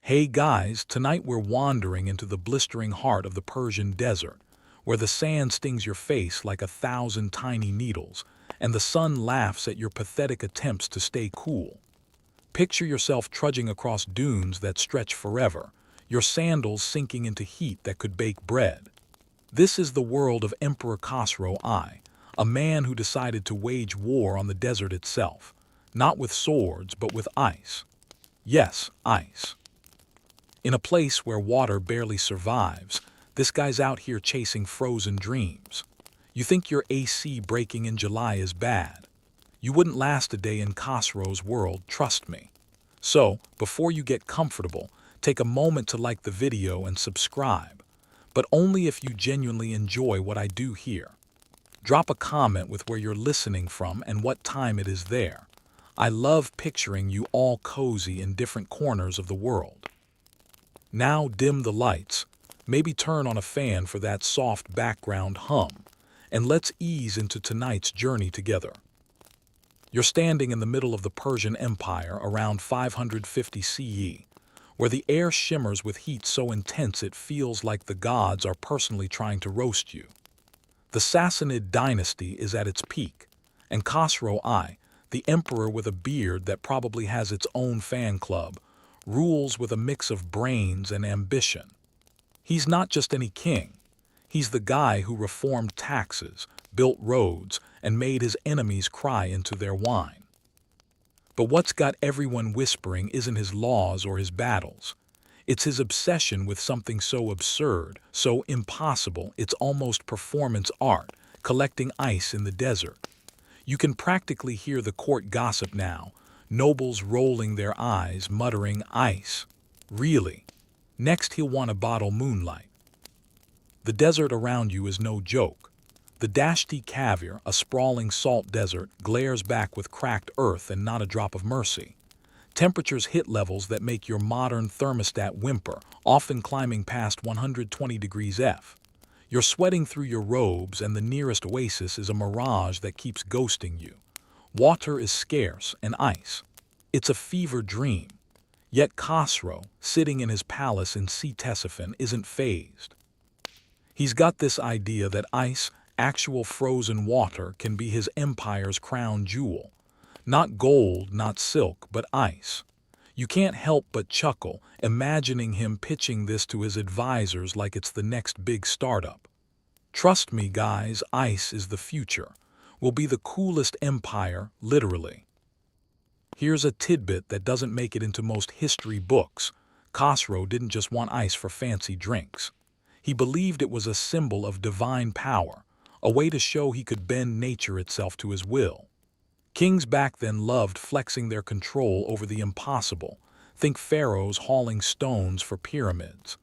Hey guys, tonight we're wandering into the blistering heart of the Persian desert, where the sand stings your face like 1,000 tiny needles, and the sun laughs at your pathetic attempts to stay cool. Picture yourself trudging across dunes that stretch forever, your sandals sinking into heat that could bake bread. This is the world of Emperor Khosrow I, a man who decided to wage war on the desert itself, not with swords but with ice. Yes, ice. In a place where water barely survives, this guy's out here chasing frozen dreams. You think your AC breaking in July is bad? You wouldn't last a day in Khosrow's world, trust me. So, before you get comfortable, take a moment to like the video and subscribe, but only if you genuinely enjoy what I do here. Drop a comment with where you're listening from and what time it is there. I love picturing you all cozy in different corners of the world. Now dim the lights, maybe turn on a fan for that soft background hum, and let's ease into tonight's journey together. You're standing in the middle of the Persian Empire around 550 CE, where the air shimmers with heat so intense it feels like the gods are personally trying to roast you. The Sassanid dynasty is at its peak, and Khosrow I, the emperor with a beard that probably has its own fan club, rules with a mix of brains and ambition. He's not just any king. He's the guy who reformed taxes, built roads, and made his enemies cry into their wine. But what's got everyone whispering isn't his laws or his battles. It's his obsession with something so absurd, so impossible, it's almost performance art, collecting ice in the desert. You can practically hear the court gossip now, nobles rolling their eyes, muttering, "Ice. Really? Next he'll want a bottle moonlight." The desert around you is no joke. The Dashti Kavir, a sprawling salt desert, glares back with cracked earth and not a drop of mercy. Temperatures hit levels that make your modern thermostat whimper, often climbing past 120 degrees F. You're sweating through your robes and the nearest oasis is a mirage that keeps ghosting you. Water is scarce and ice. It's a fever dream. Yet Khosrow, sitting in his palace in Ctesiphon, isn't fazed. He's got this idea that ice, actual frozen water, can be his empire's crown jewel. Not gold, not silk, but ice. You can't help but chuckle, imagining him pitching this to his advisors like it's the next big startup. Trust me, guys, ice is the future. We'll be the coolest empire, literally. Here's a tidbit that doesn't make it into most history books. Khosrow didn't just want ice for fancy drinks. He believed it was a symbol of divine power, a way to show he could bend nature itself to his will. Kings back then loved flexing their control over the impossible. Think pharaohs hauling stones for pyramids.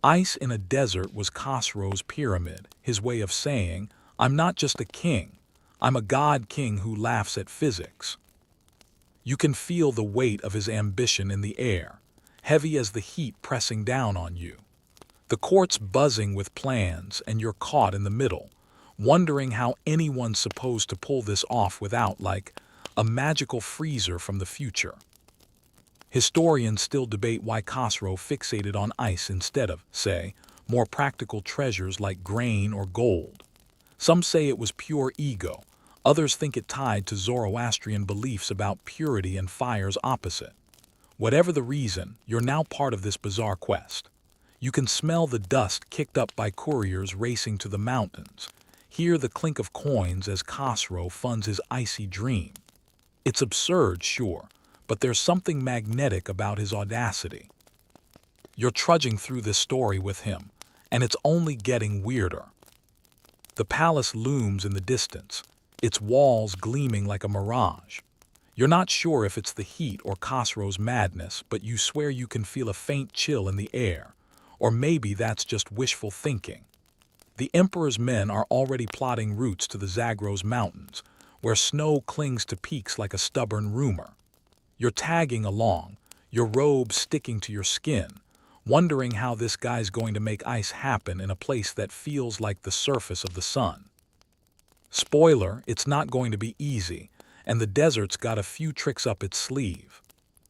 Ice in a desert was Khosrow's pyramid, his way of saying, "I'm not just a king. I'm a god king who laughs at physics." You can feel the weight of his ambition in the air, heavy as the heat pressing down on you. The court's buzzing with plans, and you're caught in the middle, wondering how anyone's supposed to pull this off without, like, a magical freezer from the future. Historians still debate why Khosrow fixated on ice instead of, say, more practical treasures like grain or gold. Some say it was pure ego. Others think it tied to Zoroastrian beliefs about purity and fire's opposite. Whatever the reason, you're now part of this bizarre quest. You can smell the dust kicked up by couriers racing to the mountains. Hear the clink of coins as Khosrow funds his icy dream. It's absurd, sure, but there's something magnetic about his audacity. You're trudging through this story with him, and it's only getting weirder. The palace looms in the distance, its walls gleaming like a mirage. You're not sure if it's the heat or Khosrow's madness, but you swear you can feel a faint chill in the air, or maybe that's just wishful thinking. The emperor's men are already plotting routes to the Zagros Mountains, where snow clings to peaks like a stubborn rumor. You're tagging along, your robe sticking to your skin, wondering how this guy's going to make ice happen in a place that feels like the surface of the sun. Spoiler, it's not going to be easy, and the desert's got a few tricks up its sleeve.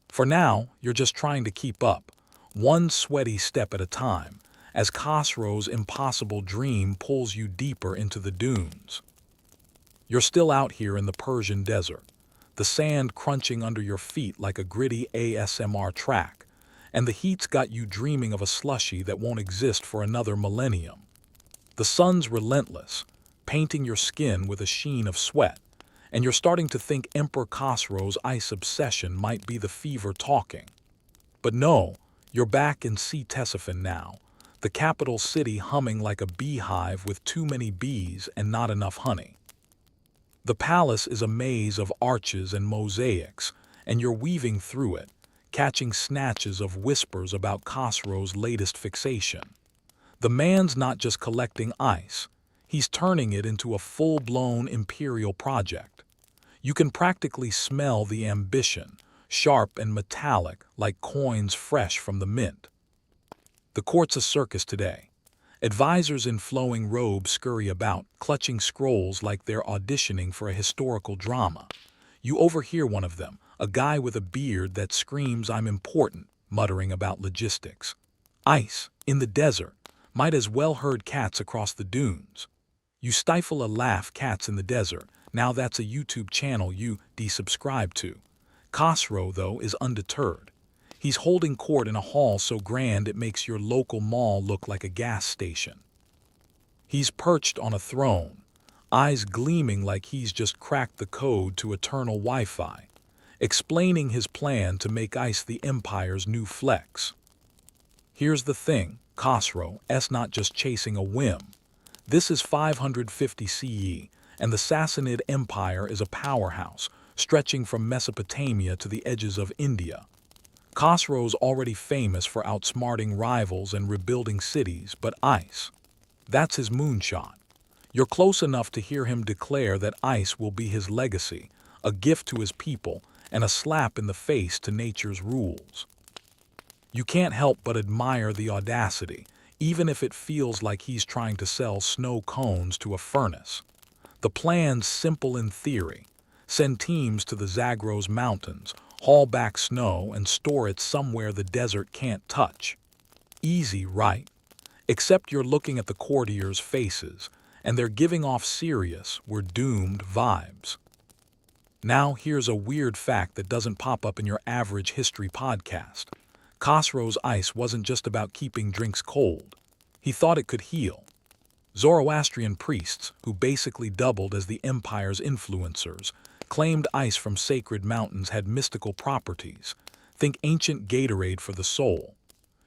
For now, you're just trying to keep up, one sweaty step at a time, as Khosrow's impossible dream pulls you deeper into the dunes. You're still out here in the Persian desert, the sand crunching under your feet like a gritty ASMR track, and the heat's got you dreaming of a slushie that won't exist for another millennium. The sun's relentless, painting your skin with a sheen of sweat, and you're starting to think Emperor Khosrow's ice obsession might be the fever talking. But no, you're back in Ctesiphon now, the capital city humming like a beehive with too many bees and not enough honey. The palace is a maze of arches and mosaics, and you're weaving through it, catching snatches of whispers about Khosrow's latest fixation. The man's not just collecting ice, he's turning it into a full-blown imperial project. You can practically smell the ambition, sharp and metallic like coins fresh from the mint. The court's a circus today. Advisors in flowing robes scurry about, clutching scrolls like they're auditioning for a historical drama. You overhear one of them, a guy with a beard that screams, "I'm important," muttering about logistics. Ice, in the desert, might as well herd cats across the dunes. You stifle a laugh. Cats in the desert, now that's a YouTube channel you desubscribe to. Khosrow, though, is undeterred. He's holding court in a hall so grand it makes your local mall look like a gas station. He's perched on a throne, eyes gleaming like he's just cracked the code to eternal Wi-Fi, explaining his plan to make ice the empire's new flex. Here's the thing, Khosrow's not just chasing a whim. This is 550 CE, and the Sassanid Empire is a powerhouse, stretching from Mesopotamia to the edges of India. Khosrow's already famous for outsmarting rivals and rebuilding cities, but ice, that's his moonshot. You're close enough to hear him declare that ice will be his legacy, a gift to his people, and a slap in the face to nature's rules. You can't help but admire the audacity, even if it feels like he's trying to sell snow cones to a furnace. The plan's simple in theory. Send teams to the Zagros Mountains, haul back snow, and store it somewhere the desert can't touch. Easy, right? Except you're looking at the courtiers' faces, and they're giving off serious, "we're doomed" vibes. Now here's a weird fact that doesn't pop up in your average history podcast. Khosrow's ice wasn't just about keeping drinks cold. He thought it could heal. Zoroastrian priests, who basically doubled as the empire's influencers, claimed ice from sacred mountains had mystical properties. Think ancient Gatorade for the soul.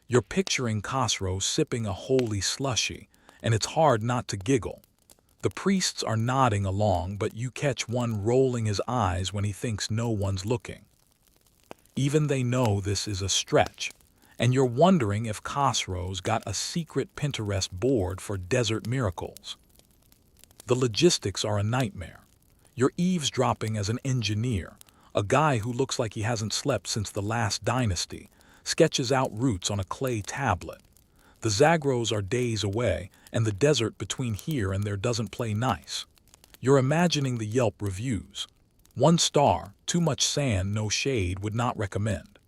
You're picturing Khosrow sipping a holy slushie, and it's hard not to giggle. The priests are nodding along, but you catch one rolling his eyes when he thinks no one's looking. Even they know this is a stretch, and you're wondering if Khosrow's got a secret Pinterest board for desert miracles. The logistics are a nightmare. You're eavesdropping as an engineer, a guy who looks like he hasn't slept since the last dynasty, sketches out routes on a clay tablet. The Zagros are days away, and the desert between here and there doesn't play nice. You're imagining the Yelp reviews. 1 star, too much sand, no shade, would not recommend.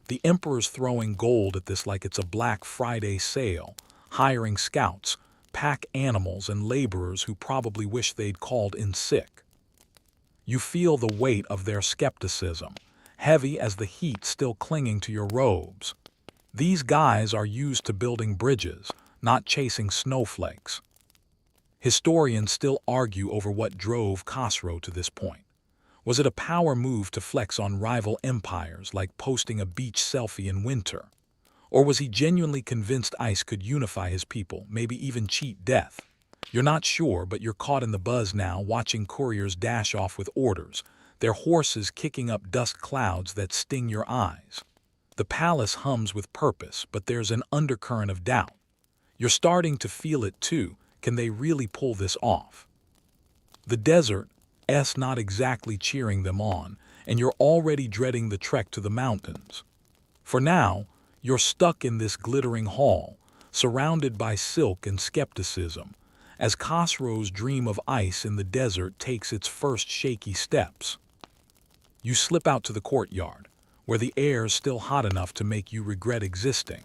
The Emperor's throwing gold at this like it's a Black Friday sale, hiring scouts, pack animals, and laborers who probably wish they'd called in sick. You feel the weight of their skepticism, heavy as the heat still clinging to your robes. These guys are used to building bridges, not chasing snowflakes. Historians still argue over what drove Khosrow to this point. Was it a power move to flex on rival empires, like posting a beach selfie in winter? Or was he genuinely convinced ice could unify his people, maybe even cheat death? You're not sure, but you're caught in the buzz now, watching couriers dash off with orders, their horses kicking up dust clouds that sting your eyes. The palace hums with purpose, but there's an undercurrent of doubt. You're starting to feel it too. Can they really pull this off? The desert's not exactly cheering them on, and you're already dreading the trek to the mountains. For now, you're stuck in this glittering hall, surrounded by silk and skepticism, as Khosrow's dream of ice in the desert takes its first shaky steps. You slip out to the courtyard, where the air's still hot enough to make you regret existing.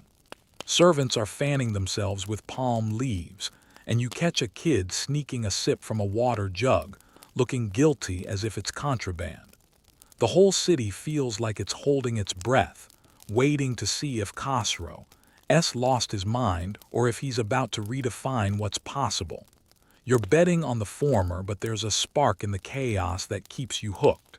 Servants are fanning themselves with palm leaves, and you catch a kid sneaking a sip from a water jug, looking guilty as if it's contraband. The whole city feels like it's holding its breath, waiting to see if Khosrow's lost his mind or if he's about to redefine what's possible. You're betting on the former, but there's a spark in the chaos that keeps you hooked.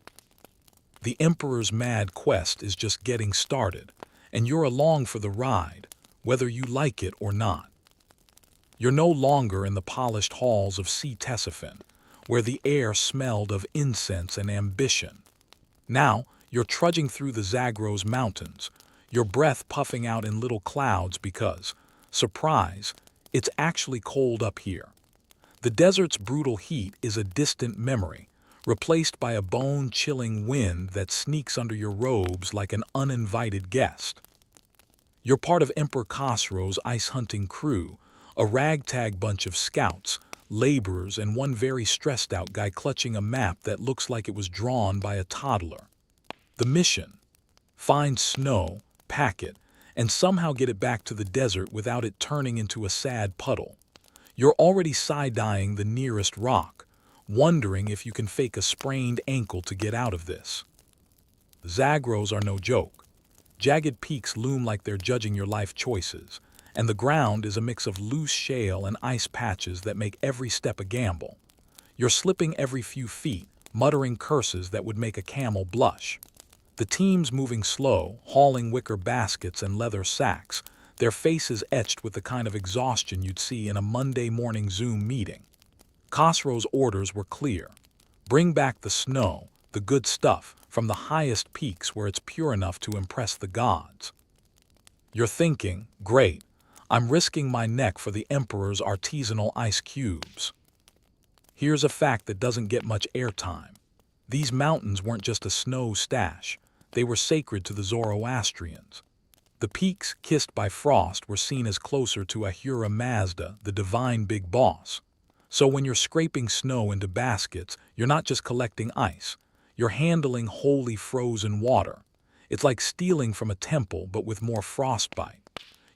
The Emperor's mad quest is just getting started, and you're along for the ride, whether you like it or not. You're no longer in the polished halls of Ctesiphon, where the air smelled of incense and ambition. Now, you're trudging through the Zagros mountains, your breath puffing out in little clouds because, surprise, it's actually cold up here. The desert's brutal heat is a distant memory, replaced by a bone-chilling wind that sneaks under your robes like an uninvited guest. You're part of Emperor Khosrow's ice-hunting crew, a ragtag bunch of scouts, laborers, and one very stressed-out guy clutching a map that looks like it was drawn by a toddler. The mission: find snow, pack it, and somehow get it back to the desert without it turning into a sad puddle. You're already side-eyeing the nearest rock, wondering if you can fake a sprained ankle to get out of this. Zagros are no joke. Jagged peaks loom like they're judging your life choices, and the ground is a mix of loose shale and ice patches that make every step a gamble. You're slipping every few feet, muttering curses that would make a camel blush. The team's moving slow, hauling wicker baskets and leather sacks, their faces etched with the kind of exhaustion you'd see in a Monday morning Zoom meeting. Khosrow's orders were clear. Bring back the snow, the good stuff, from the highest peaks where it's pure enough to impress the gods. You're thinking, great, I'm risking my neck for the Emperor's artisanal ice cubes. Here's a fact that doesn't get much airtime. These mountains weren't just a snow stash, they were sacred to the Zoroastrians. The peaks, kissed by frost, were seen as closer to Ahura Mazda, the divine big boss. So when you're scraping snow into baskets, you're not just collecting ice, you're handling wholly frozen water. It's like stealing from a temple, but with more frostbite.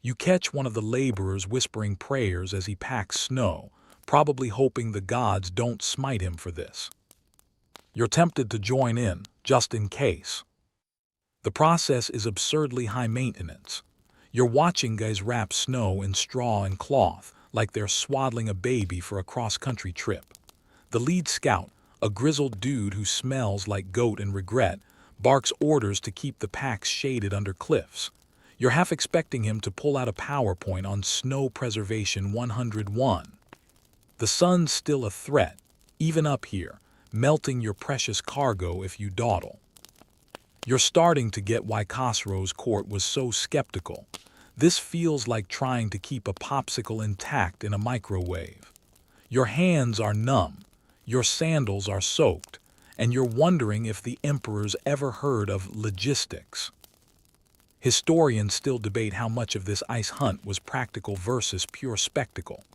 You catch one of the laborers whispering prayers as he packs snow, probably hoping the gods don't smite him for this. You're tempted to join in, just in case. The process is absurdly high maintenance. You're watching guys wrap snow in straw and cloth, like they're swaddling a baby for a cross-country trip. The lead scout, a grizzled dude who smells like goat and regret, barks orders to keep the packs shaded under cliffs. You're half expecting him to pull out a PowerPoint on Snow Preservation 101. The sun's still a threat, even up here, melting your precious cargo if you dawdle. You're starting to get why Khosrow's court was so skeptical. This feels like trying to keep a popsicle intact in a microwave. Your hands are numb, your sandals are soaked, and you're wondering if the Emperor's ever heard of logistics. Historians still debate how much of this ice hunt was practical versus pure spectacle.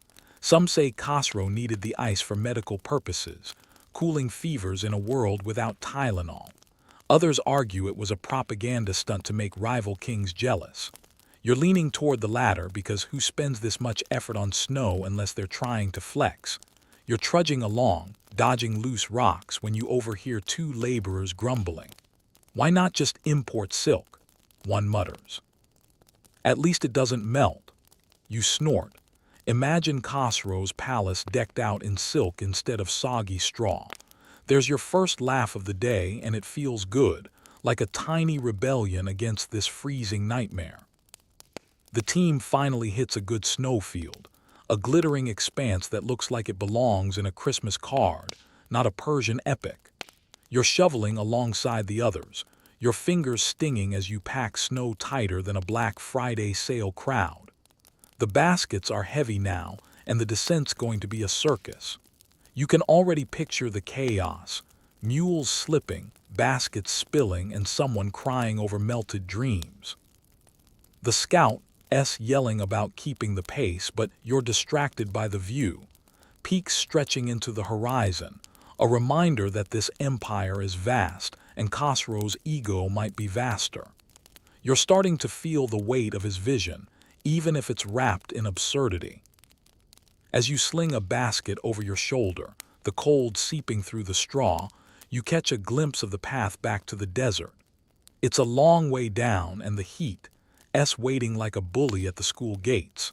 Some say Khosrow needed the ice for medical purposes, cooling fevers in a world without Tylenol. Others argue it was a propaganda stunt to make rival kings jealous. You're leaning toward the latter because who spends this much effort on snow unless they're trying to flex? You're trudging along, dodging loose rocks when you overhear two laborers grumbling. Why not just import silk? One mutters. At least it doesn't melt. You snort. Imagine Khosrow's palace decked out in silk instead of soggy straw. There's your first laugh of the day, and it feels good, like a tiny rebellion against this freezing nightmare. The team finally hits a good snowfield, a glittering expanse that looks like it belongs in a Christmas card, not a Persian epic. You're shoveling alongside the others, your fingers stinging as you pack snow tighter than a Black Friday sale crowd. The baskets are heavy now, and the descent's going to be a circus. You can already picture the chaos: mules slipping, baskets spilling, and someone crying over melted dreams. The scout's yelling about keeping the pace, but you're distracted by the view. Peaks stretching into the horizon, a reminder that this empire is vast, and Khosrow's ego might be vaster. You're starting to feel the weight of his vision, even if it's wrapped in absurdity. As you sling a basket over your shoulder, the cold seeping through the straw, you catch a glimpse of the path back to the desert. It's a long way down, and the heat, waiting like a bully at the school gates.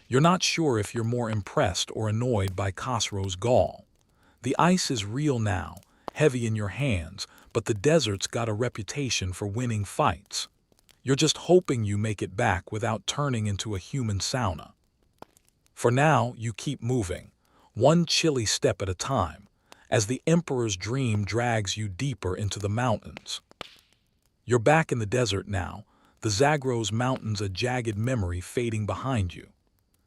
You're not sure if you're more impressed or annoyed by Khosrow's gall. The ice is real now, heavy in your hands, but the desert's got a reputation for winning fights. You're just hoping you make it back without turning into a human sauna. For now, you keep moving, one chilly step at a time, as the Emperor's dream drags you deeper into the mountains. You're back in the desert now, the Zagros Mountains a jagged memory fading behind you.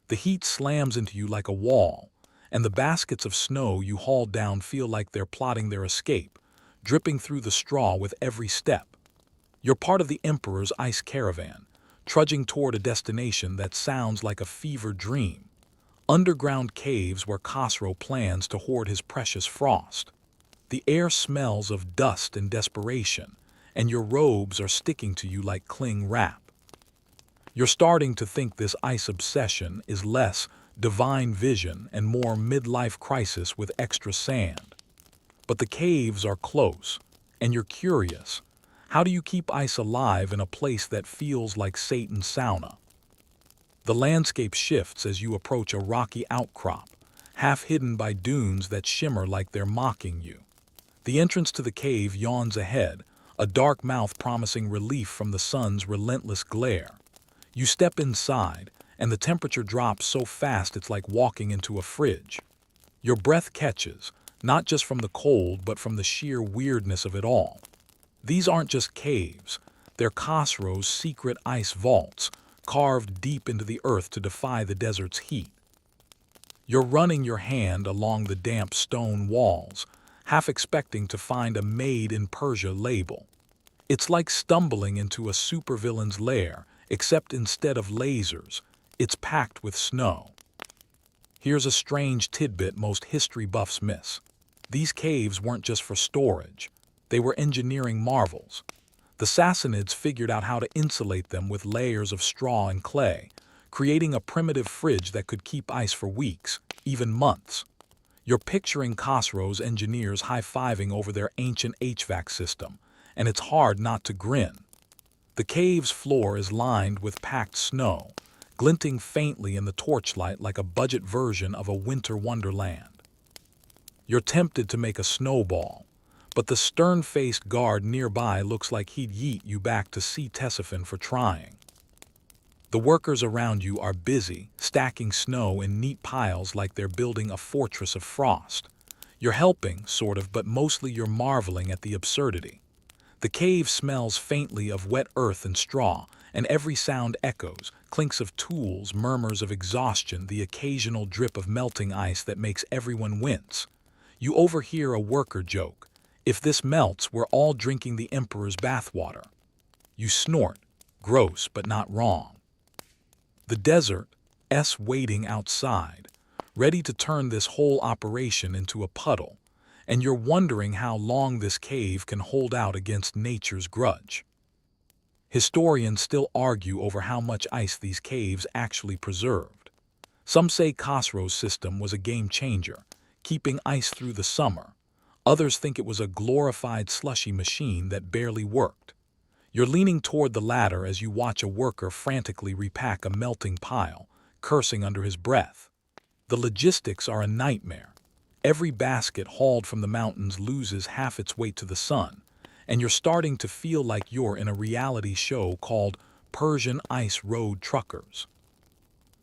The heat slams into you like a wall, and the baskets of snow you hauled down feel like they're plotting their escape, dripping through the straw with every step. You're part of the Emperor's ice caravan, trudging toward a destination that sounds like a fever dream. Underground caves where Khosrow plans to hoard his precious frost. The air smells of dust and desperation, and your robes are sticking to you like cling wrap. You're starting to think this ice obsession is less divine vision and more midlife crisis with extra sand. But the caves are close, and you're curious. How do you keep ice alive in a place that feels like Satan's sauna? The landscape shifts as you approach a rocky outcrop, half hidden by dunes that shimmer like they're mocking you. The entrance to the cave yawns ahead, a dark mouth promising relief from the sun's relentless glare. You step inside, and the temperature drops so fast it's like walking into a fridge. Your breath catches, not just from the cold but from the sheer weirdness of it all. These aren't just caves, they're Khosrow's secret ice vaults, carved deep into the earth to defy the desert's heat. You're running your hand along the damp stone walls, half expecting to find a Made in Persia label. It's like stumbling into a supervillain's lair, except instead of lasers, it's packed with snow. Here's a strange tidbit most history buffs miss. These caves weren't just for storage, they were engineering marvels. The Sassanids figured out how to insulate them with layers of straw and clay, creating a primitive fridge that could keep ice for weeks, even months. You're picturing Khosrow's engineers high-fiving over their ancient HVAC system, and it's hard not to grin. The cave's floor is lined with packed snow, glinting faintly in the torchlight like a budget version of a winter wonderland. You're tempted to make a snowball, but the stern-faced guard nearby looks like he'd yeet you back to see Tessifin for trying. The workers around you are busy, stacking snow in neat piles like they're building a fortress of frost. You're helping, sort of, but mostly you're marveling at the absurdity. The cave smells faintly of wet earth and straw, and every sound echoes, clinks of tools, murmurs of exhaustion, the occasional drip of melting ice that makes everyone wince. You overhear a worker joke, "If this melts, we're all drinking the Emperor's bathwater." You snort, gross but not wrong. The desert's waiting outside, ready to turn this whole operation into a puddle, and you're wondering how long this cave can hold out against nature's grudge. Historians still argue over how much ice these caves actually preserved. Some say Khosrow's system was a game changer, keeping ice through the summer. Others think it was a glorified slushy machine that barely worked. You're leaning toward the latter as you watch a worker frantically repack a melting pile, cursing under his breath. The logistics are a nightmare. Every basket hauled from the mountains loses half its weight to the sun, and you're starting to feel like you're in a reality show called Persian Ice Road Truckers.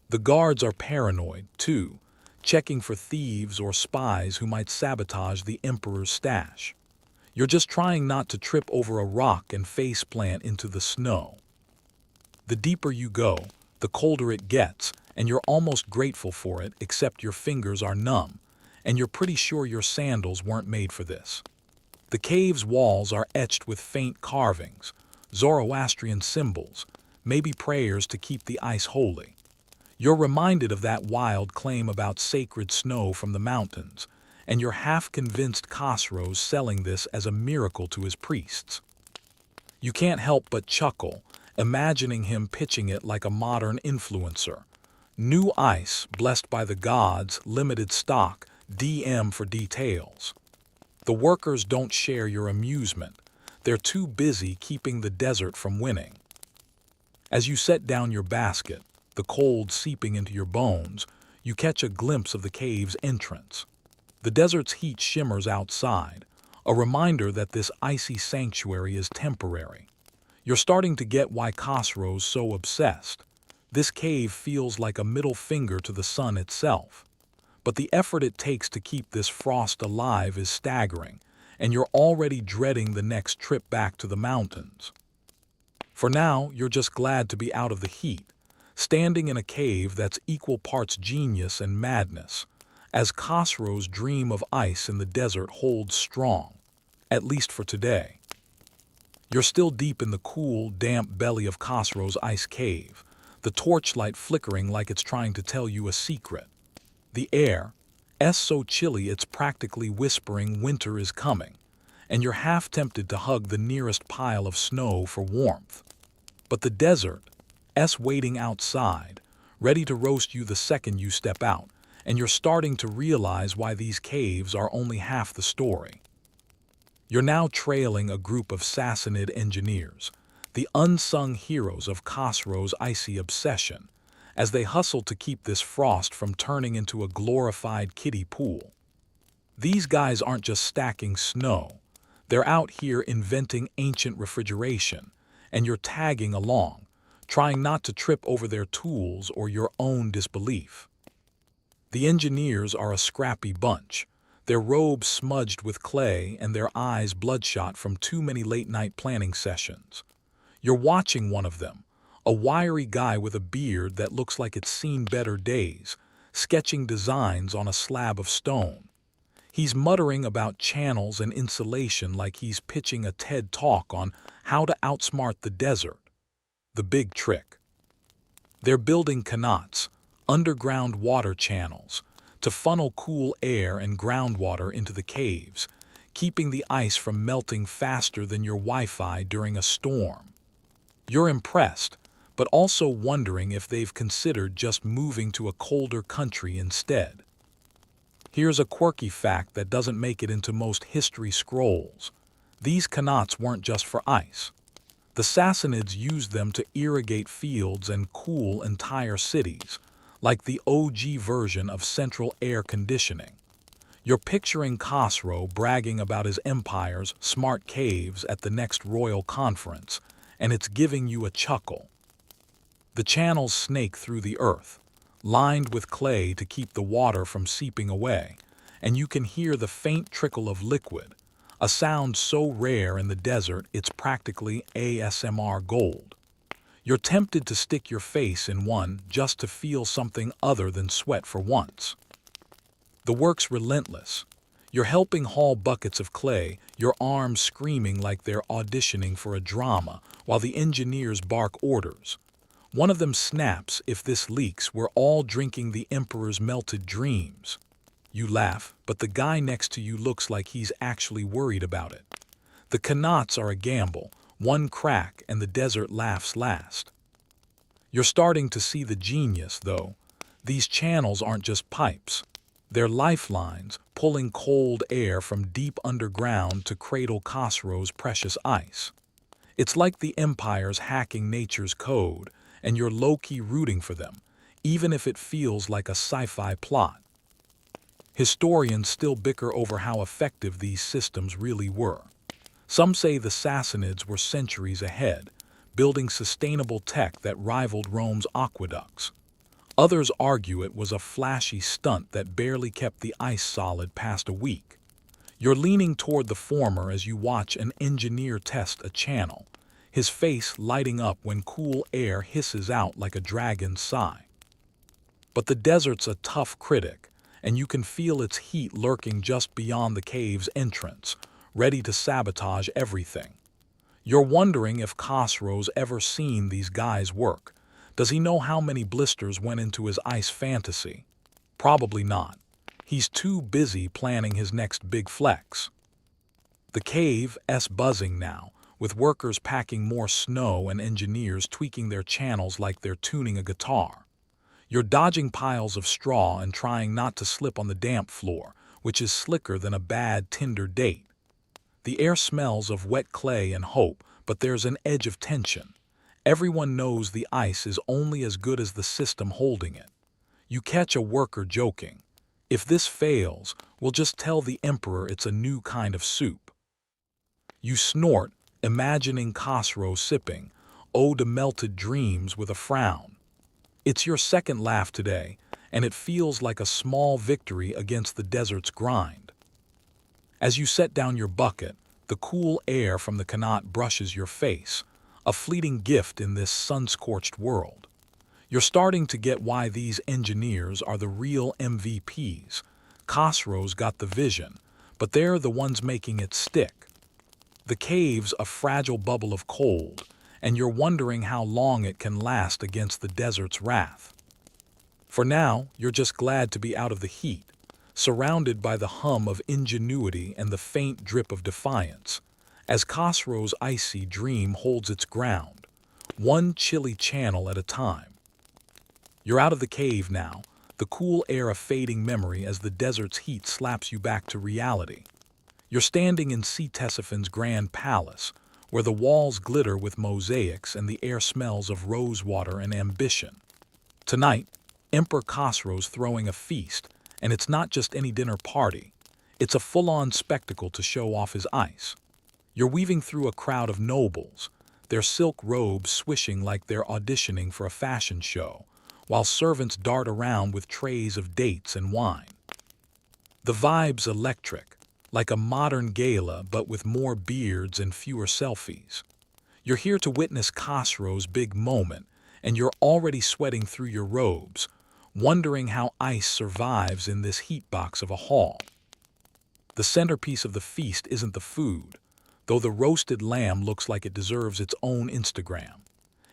The guards are paranoid, too, checking for thieves or spies who might sabotage the Emperor's stash. You're just trying not to trip over a rock and faceplant into the snow. The deeper you go, the colder it gets, and you're almost grateful for it, except your fingers are numb, and you're pretty sure your sandals weren't made for this. The cave's walls are etched with faint carvings, Zoroastrian symbols, maybe prayers to keep the ice holy. You're reminded of that wild claim about sacred snow from the mountains, and you're half convinced Khosrow's selling this as a miracle to his priests. You can't help but chuckle, imagining him pitching it like a modern influencer. New ice, blessed by the gods, limited stock, DM for details. The workers don't share your amusement. They're too busy keeping the desert from winning. As you set down your basket, the cold seeping into your bones, you catch a glimpse of the cave's entrance. The desert's heat shimmers outside, a reminder that this icy sanctuary is temporary. You're starting to get why Khosrow's so obsessed. This cave feels like a middle finger to the sun itself. But the effort it takes to keep this frost alive is staggering, and you're already dreading the next trip back to the mountains. For now, you're just glad to be out of the heat, standing in a cave that's equal parts genius and madness, as Khosrow's dream of ice in the desert holds strong, at least for today. You're still deep in the cool, damp belly of Khosrow's ice cave, the torchlight flickering like it's trying to tell you a secret. The air is so chilly it's practically whispering winter is coming, and you're half tempted to hug the nearest pile of snow for warmth. But the desert is waiting outside, ready to roast you the second you step out, and you're starting to realize why these caves are only half the story. You're now trailing a group of Sassanid engineers, the unsung heroes of Khosrow's icy obsession, as they hustle to keep this frost from turning into a glorified kiddie pool. These guys aren't just stacking snow, they're out here inventing ancient refrigeration, and you're tagging along, trying not to trip over their tools or your own disbelief. The engineers are a scrappy bunch, their robes smudged with clay and their eyes bloodshot from too many late-night planning sessions. You're watching one of them, a wiry guy with a beard that looks like it's seen better days, sketching designs on a slab of stone. He's muttering about channels and insulation like he's pitching a TED talk on how to outsmart the desert. The big trick. They're building qanats, underground water channels, to funnel cool air and groundwater into the caves, keeping the ice from melting faster than your Wi-Fi during a storm. You're impressed, but also wondering if they've considered just moving to a colder country instead. Here's a quirky fact that doesn't make it into most history scrolls. These qanats weren't just for ice. The Sassanids used them to irrigate fields and cool entire cities, like the OG version of central air conditioning. You're picturing Khosrow bragging about his empire's smart caves at the next royal conference, and it's giving you a chuckle. The channels snake through the earth, lined with clay to keep the water from seeping away, and you can hear the faint trickle of liquid, a sound so rare in the desert it's practically ASMR gold. You're tempted to stick your face in one just to feel something other than sweat for once. The work's relentless. You're helping haul buckets of clay, your arms screaming like they're auditioning for a drama, while the engineers bark orders. One of them snaps, "If this leaks, we're all drinking the Emperor's melted dreams." You laugh, but the guy next to you looks like he's actually worried about it. The qanats are a gamble, one crack and the desert laughs last. You're starting to see the genius, though. These channels aren't just pipes. They're lifelines, pulling cold air from deep underground to cradle Khosrow's precious ice. It's like the Empire's hacking nature's code, and you're low-key rooting for them, even if it feels like a sci-fi plot. Historians still bicker over how effective these systems really were. Some say the Sassanids were centuries ahead, building sustainable tech that rivaled Rome's aqueducts. Others argue it was a flashy stunt that barely kept the ice solid past a week. You're leaning toward the former as you watch an engineer test a channel, his face lighting up when cool air hisses out like a dragon's sigh. But the desert's a tough critic, and you can feel its heat lurking just beyond the cave's entrance, ready to sabotage everything. You're wondering if Khosrow's ever seen these guys work. Does he know how many blisters went into his ice fantasy? Probably not. He's too busy planning his next big flex. The cave's buzzing now, with workers packing more snow and engineers tweaking their channels like they're tuning a guitar. You're dodging piles of straw and trying not to slip on the damp floor, which is slicker than a bad Tinder date. The air smells of wet clay and hope, but there's an edge of tension. Everyone knows the ice is only as good as the system holding it. You catch a worker joking. If this fails, we'll just tell the emperor it's a new kind of soup. You snort, imagining Khosrow sipping Ode to Melted Dreams with a frown. It's your second laugh today, and it feels like a small victory against the desert's grind. As you set down your bucket, the cool air from the Qanat brushes your face, a fleeting gift in this sun-scorched world. You're starting to get why these engineers are the real MVPs. Khosrow's got the vision, but they're the ones making it stick. The cave's a fragile bubble of cold, and you're wondering how long it can last against the desert's wrath. For now, you're just glad to be out of the heat, surrounded by the hum of ingenuity and the faint drip of defiance, as Khosrow's icy dream holds its ground, one chilly channel at a time. You're out of the cave now, the cool air a fading memory as the desert's heat slaps you back to reality. You're standing in Ctesiphan's grand palace, where the walls glitter with mosaics and the air smells of rosewater and ambition. Tonight, Emperor Khosrow's throwing a feast, and it's not just any dinner party. It's a full-on spectacle to show off his ice. You're weaving through a crowd of nobles, their silk robes swishing like they're auditioning for a fashion show, while servants dart around with trays of dates and wine. The vibe's electric, like a modern gala but with more beards and fewer selfies. You're here to witness Khosrow's big moment, and you're already sweating through your robes, wondering how ice survives in this heat box of a hall. The centerpiece of the feast isn't the food, though the roasted lamb looks like it deserves its own Instagram.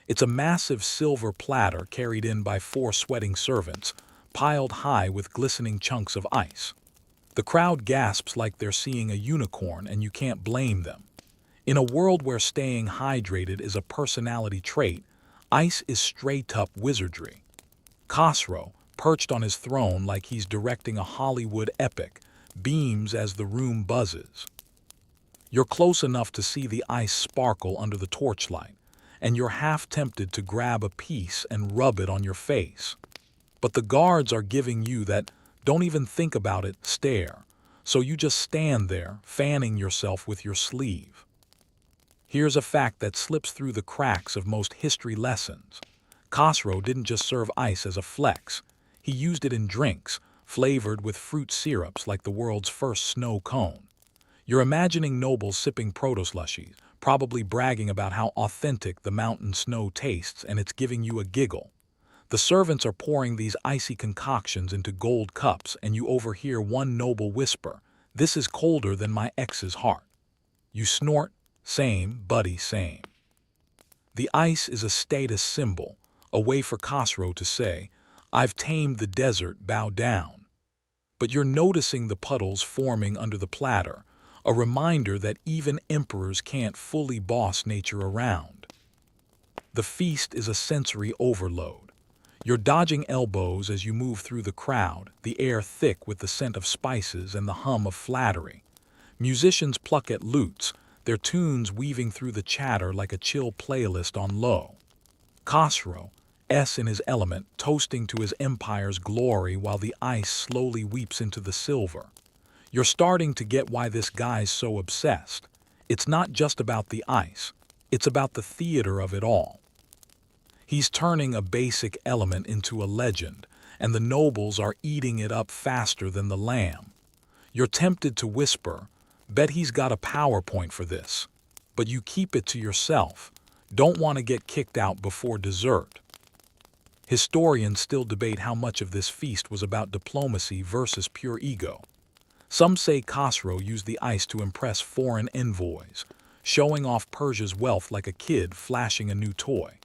It's a massive silver platter carried in by 4 sweating servants, piled high with glistening chunks of ice. The crowd gasps like they're seeing a unicorn, and you can't blame them. In a world where staying hydrated is a personality trait, ice is straight-up wizardry. Khosrow, perched on his throne like he's directing a Hollywood epic, beams as the room buzzes. You're close enough to see the ice sparkle under the torchlight, and you're half tempted to grab a piece and rub it on your face. But the guards are giving you that "don't even think about it" stare, so you just stand there, fanning yourself with your sleeve. Here's a fact that slips through the cracks of most history lessons. Khosrow didn't just serve ice as a flex. He used it in drinks, flavored with fruit syrups like the world's first snow cone. You're imagining nobles sipping proto-slushies, probably bragging about how authentic the mountain snow tastes, and it's giving you a giggle. The servants are pouring these icy concoctions into gold cups, and you overhear one noble whisper, "This is colder than my ex's heart." You snort, "Same, buddy, same." The ice is a status symbol, a way for Khosrow to say, "I've tamed the desert, bow down." But you're noticing the puddles forming under the platter, a reminder that even emperors can't fully boss nature around. The feast is a sensory overload. You're dodging elbows as you move through the crowd, the air thick with the scent of spices and the hum of flattery. Musicians pluck at lutes, their tunes weaving through the chatter like a chill playlist on low. Khosrow, in his element, toasting to his empire's glory while the ice slowly weeps into the silver. You're starting to get why this guy's so obsessed. It's not just about the ice, it's about the theater of it all. He's turning a basic element into a legend, and the nobles are eating it up faster than the lamb. You're tempted to whisper, "Bet he's got a PowerPoint for this," but you keep it to yourself. Don't want to get kicked out before dessert. Historians still debate how much of this feast was about diplomacy versus pure ego. Some say Khosrow used the ice to impress foreign envoys, showing off Persia's wealth like a kid flashing a new toy.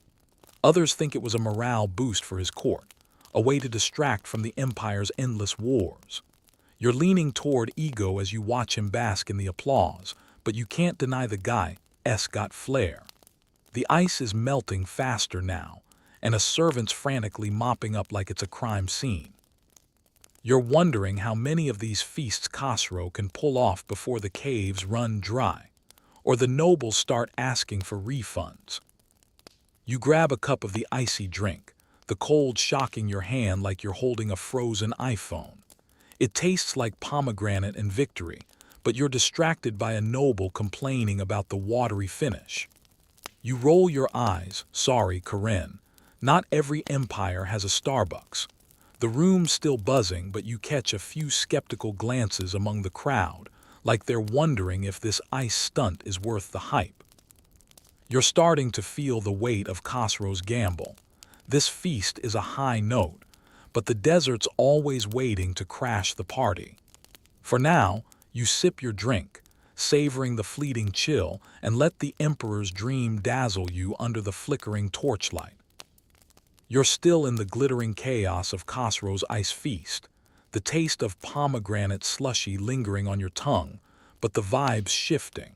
Others think it was a morale boost for his court, a way to distract from the empire's endless wars. You're leaning toward ego as you watch him bask in the applause, but you can't deny the guy's got flair. The ice is melting faster now, and a servant's frantically mopping up like it's a crime scene. You're wondering how many of these feasts Khosrow can pull off before the caves run dry, or the nobles start asking for refunds. You grab a cup of the icy drink, the cold shocking your hand like you're holding a frozen iPhone. It tastes like pomegranate and victory, but you're distracted by a noble complaining about the watery finish. You roll your eyes, sorry, Corinne. Not every empire has a Starbucks. The room's still buzzing, but you catch a few skeptical glances among the crowd, like they're wondering if this ice stunt is worth the hype. You're starting to feel the weight of Khosrow's gamble. This feast is a high note, but the desert's always waiting to crash the party. For now, you sip your drink, savoring the fleeting chill, and let the Emperor's dream dazzle you under the flickering torchlight. You're still in the glittering chaos of Khosrow's ice feast, the taste of pomegranate slushy lingering on your tongue, but the vibe's shifting.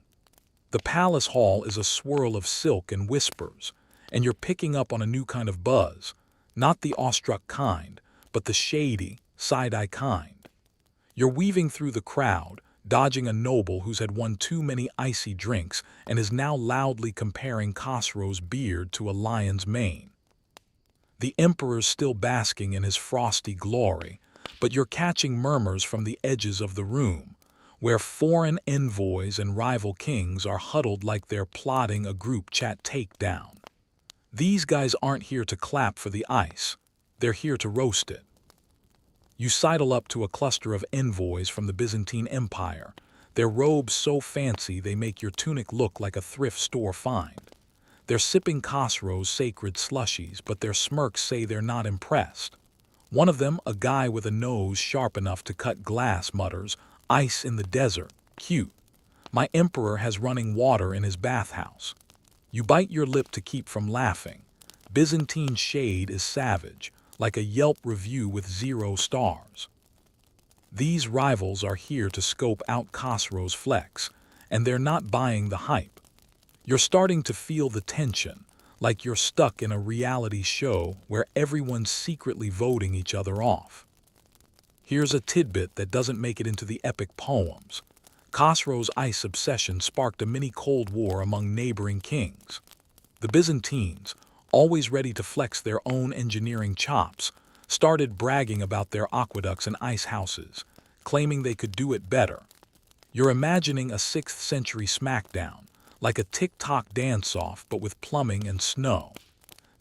The palace hall is a swirl of silk and whispers, and you're picking up on a new kind of buzz, not the awestruck kind, but the shady, side-eye kind. You're weaving through the crowd, dodging a noble who's had one too many icy drinks and is now loudly comparing Khosrow's beard to a lion's mane. The Emperor's still basking in his frosty glory, but you're catching murmurs from the edges of the room, where foreign envoys and rival kings are huddled like they're plotting a group chat takedown. These guys aren't here to clap for the ice, they're here to roast it. You sidle up to a cluster of envoys from the Byzantine Empire, their robes so fancy they make your tunic look like a thrift store find. They're sipping Khosrow's sacred slushies, but their smirks say they're not impressed. One of them, a guy with a nose sharp enough to cut glass, mutters, "Ice in the desert, cute. My emperor has running water in his bathhouse." You bite your lip to keep from laughing. Byzantine shade is savage, like a Yelp review with 0 stars. These rivals are here to scope out Khosrow's flex, and they're not buying the hype. You're starting to feel the tension, like you're stuck in a reality show where everyone's secretly voting each other off. Here's a tidbit that doesn't make it into the epic poems. Khosrow's ice obsession sparked a mini Cold War among neighboring kings. The Byzantines, always ready to flex their own engineering chops, started bragging about their aqueducts and ice houses, claiming they could do it better. You're imagining a 6th century smackdown, like a TikTok dance-off but with plumbing and snow.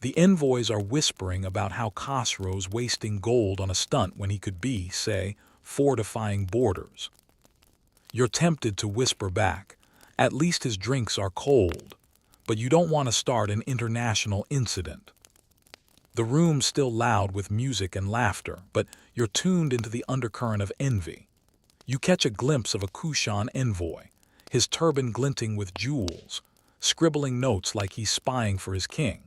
The envoys are whispering about how Khosrow's wasting gold on a stunt when he could be, say, fortifying borders. You're tempted to whisper back, "At least his drinks are cold," but you don't want to start an international incident. The room's still loud with music and laughter, but you're tuned into the undercurrent of envy. You catch a glimpse of a Kushan envoy, his turban glinting with jewels, scribbling notes like he's spying for his king.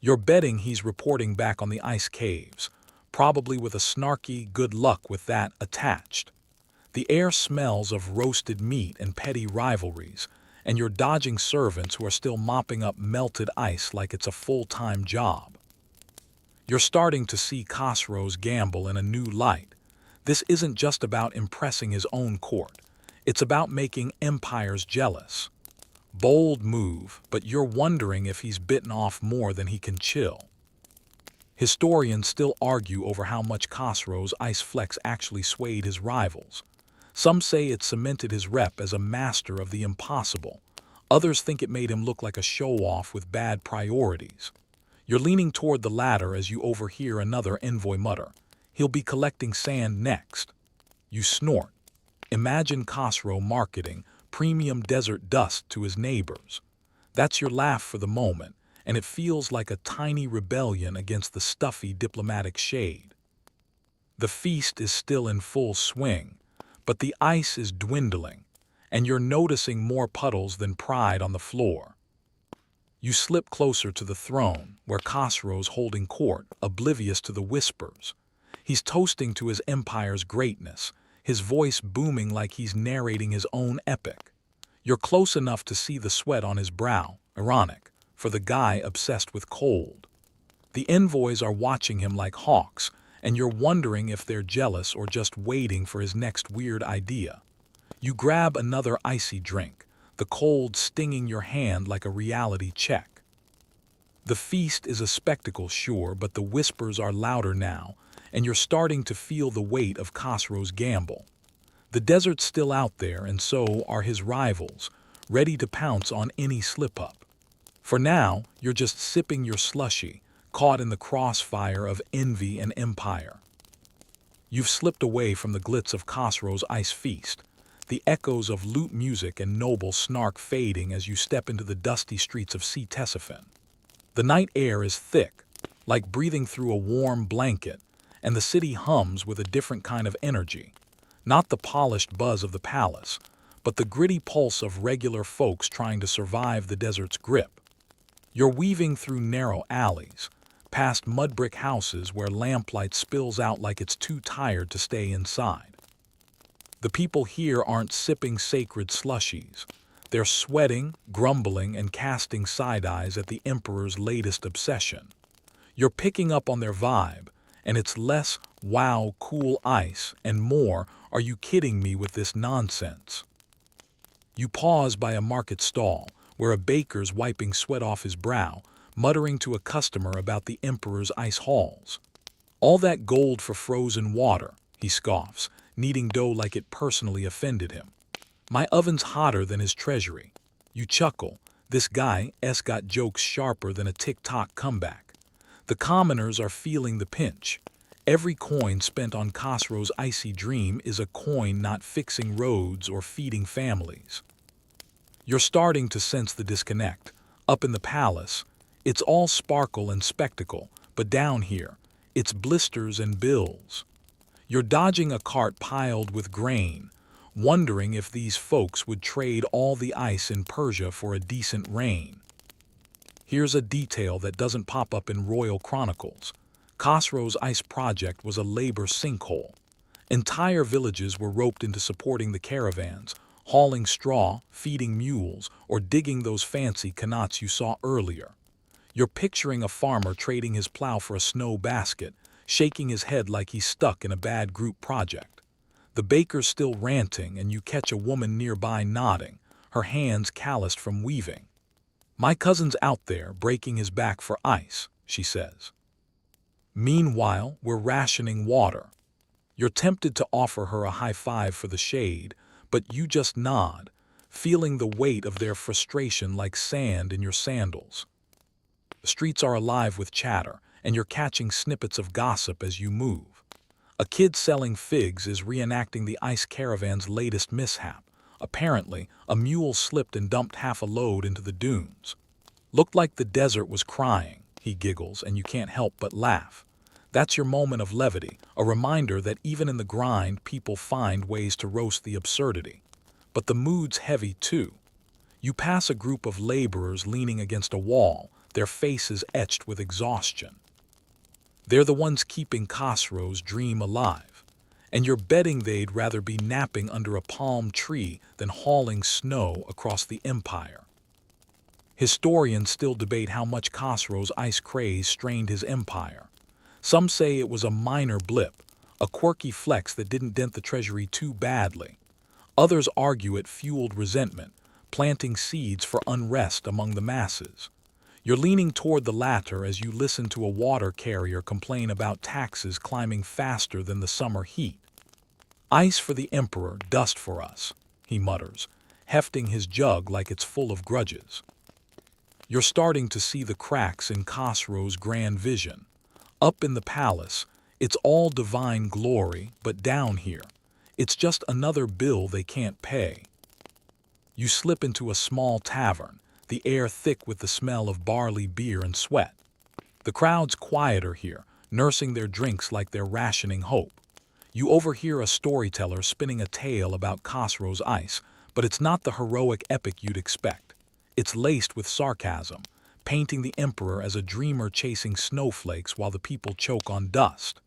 You're betting he's reporting back on the ice caves, probably with a snarky "good luck with that" attached. The air smells of roasted meat and petty rivalries, and you're dodging servants who are still mopping up melted ice like it's a full-time job. You're starting to see Khosrow's gamble in a new light. This isn't just about impressing his own court. It's about making empires jealous. Bold move, but you're wondering if he's bitten off more than he can chew. Historians still argue over how much Khosrow's ice flex actually swayed his rivals. Some say it cemented his rep as a master of the impossible. Others think it made him look like a show-off with bad priorities. You're leaning toward the latter as you overhear another envoy mutter, "He'll be collecting sand next." You snort. Imagine Khosrow marketing premium desert dust to his neighbors. That's your laugh for the moment, and it feels like a tiny rebellion against the stuffy diplomatic shade. The feast is still in full swing, but the ice is dwindling, and you're noticing more puddles than pride on the floor. You slip closer to the throne, where Khosrow's holding court, oblivious to the whispers. He's toasting to his empire's greatness, his voice booming like he's narrating his own epic. You're close enough to see the sweat on his brow, ironic, for the guy obsessed with cold. The envoys are watching him like hawks, and you're wondering if they're jealous or just waiting for his next weird idea. You grab another icy drink, the cold stinging your hand like a reality check. The feast is a spectacle, sure, but the whispers are louder now, and you're starting to feel the weight of Khosrow's gamble. The desert's still out there, and so are his rivals, ready to pounce on any slip-up. For now, you're just sipping your slushie, caught in the crossfire of envy and empire. You've slipped away from the glitz of Khosrow's ice feast, the echoes of lute music and noble snark fading as you step into the dusty streets of Ctesiphon. The night air is thick, like breathing through a warm blanket, and the city hums with a different kind of energy. Not the polished buzz of the palace, but the gritty pulse of regular folks trying to survive the desert's grip. You're weaving through narrow alleys, past mud-brick houses where lamplight spills out like it's too tired to stay inside. The people here aren't sipping sacred slushies. They're sweating, grumbling, and casting side-eyes at the emperor's latest obsession. You're picking up on their vibe, and it's less, wow, cool ice, and more, are you kidding me with this nonsense? You pause by a market stall, where a baker's wiping sweat off his brow, muttering to a customer about the emperor's ice halls. All that gold for frozen water, he scoffs, kneading dough like it personally offended him. My oven's hotter than his treasury. You chuckle. This guy's got jokes sharper than a TikTok comeback. The commoners are feeling the pinch. Every coin spent on Khosrow's icy dream is a coin not fixing roads or feeding families. You're starting to sense the disconnect. Up in the palace, it's all sparkle and spectacle, but down here, it's blisters and bills. You're dodging a cart piled with grain, wondering if these folks would trade all the ice in Persia for a decent rain. Here's a detail that doesn't pop up in royal chronicles. Khosrow's ice project was a labor sinkhole. Entire villages were roped into supporting the caravans, hauling straw, feeding mules, or digging those fancy qanats you saw earlier. You're picturing a farmer trading his plow for a snow basket, shaking his head like he's stuck in a bad group project. The baker's still ranting, and you catch a woman nearby nodding, her hands calloused from weaving. My cousin's out there breaking his back for ice, she says. Meanwhile, we're rationing water. You're tempted to offer her a high five for the shade, but you just nod, feeling the weight of their frustration like sand in your sandals. The streets are alive with chatter, and you're catching snippets of gossip as you move. A kid selling figs is reenacting the ice caravan's latest mishap. Apparently, a mule slipped and dumped half a load into the dunes. Looked like the desert was crying, he giggles, and you can't help but laugh. That's your moment of levity, a reminder that even in the grind, people find ways to roast the absurdity. But the mood's heavy, too. You pass a group of laborers leaning against a wall, their faces etched with exhaustion. They're the ones keeping Khosrow's dream alive, and you're betting they'd rather be napping under a palm tree than hauling snow across the empire. Historians still debate how much Khosrow's ice craze strained his empire. Some say it was a minor blip, a quirky flex that didn't dent the treasury too badly. Others argue it fueled resentment, planting seeds for unrest among the masses. You're leaning toward the latter as you listen to a water carrier complain about taxes climbing faster than the summer heat. Ice for the emperor, dust for us, he mutters, hefting his jug like it's full of grudges. You're starting to see the cracks in Khosrow's grand vision. Up in the palace, it's all divine glory, but down here, it's just another bill they can't pay. You slip into a small tavern, the air thick with the smell of barley beer and sweat. The crowd's quieter here, nursing their drinks like they're rationing hope. You overhear a storyteller spinning a tale about Khosrow's ice, but it's not the heroic epic you'd expect. It's laced with sarcasm, painting the emperor as a dreamer chasing snowflakes while the people choke on dust.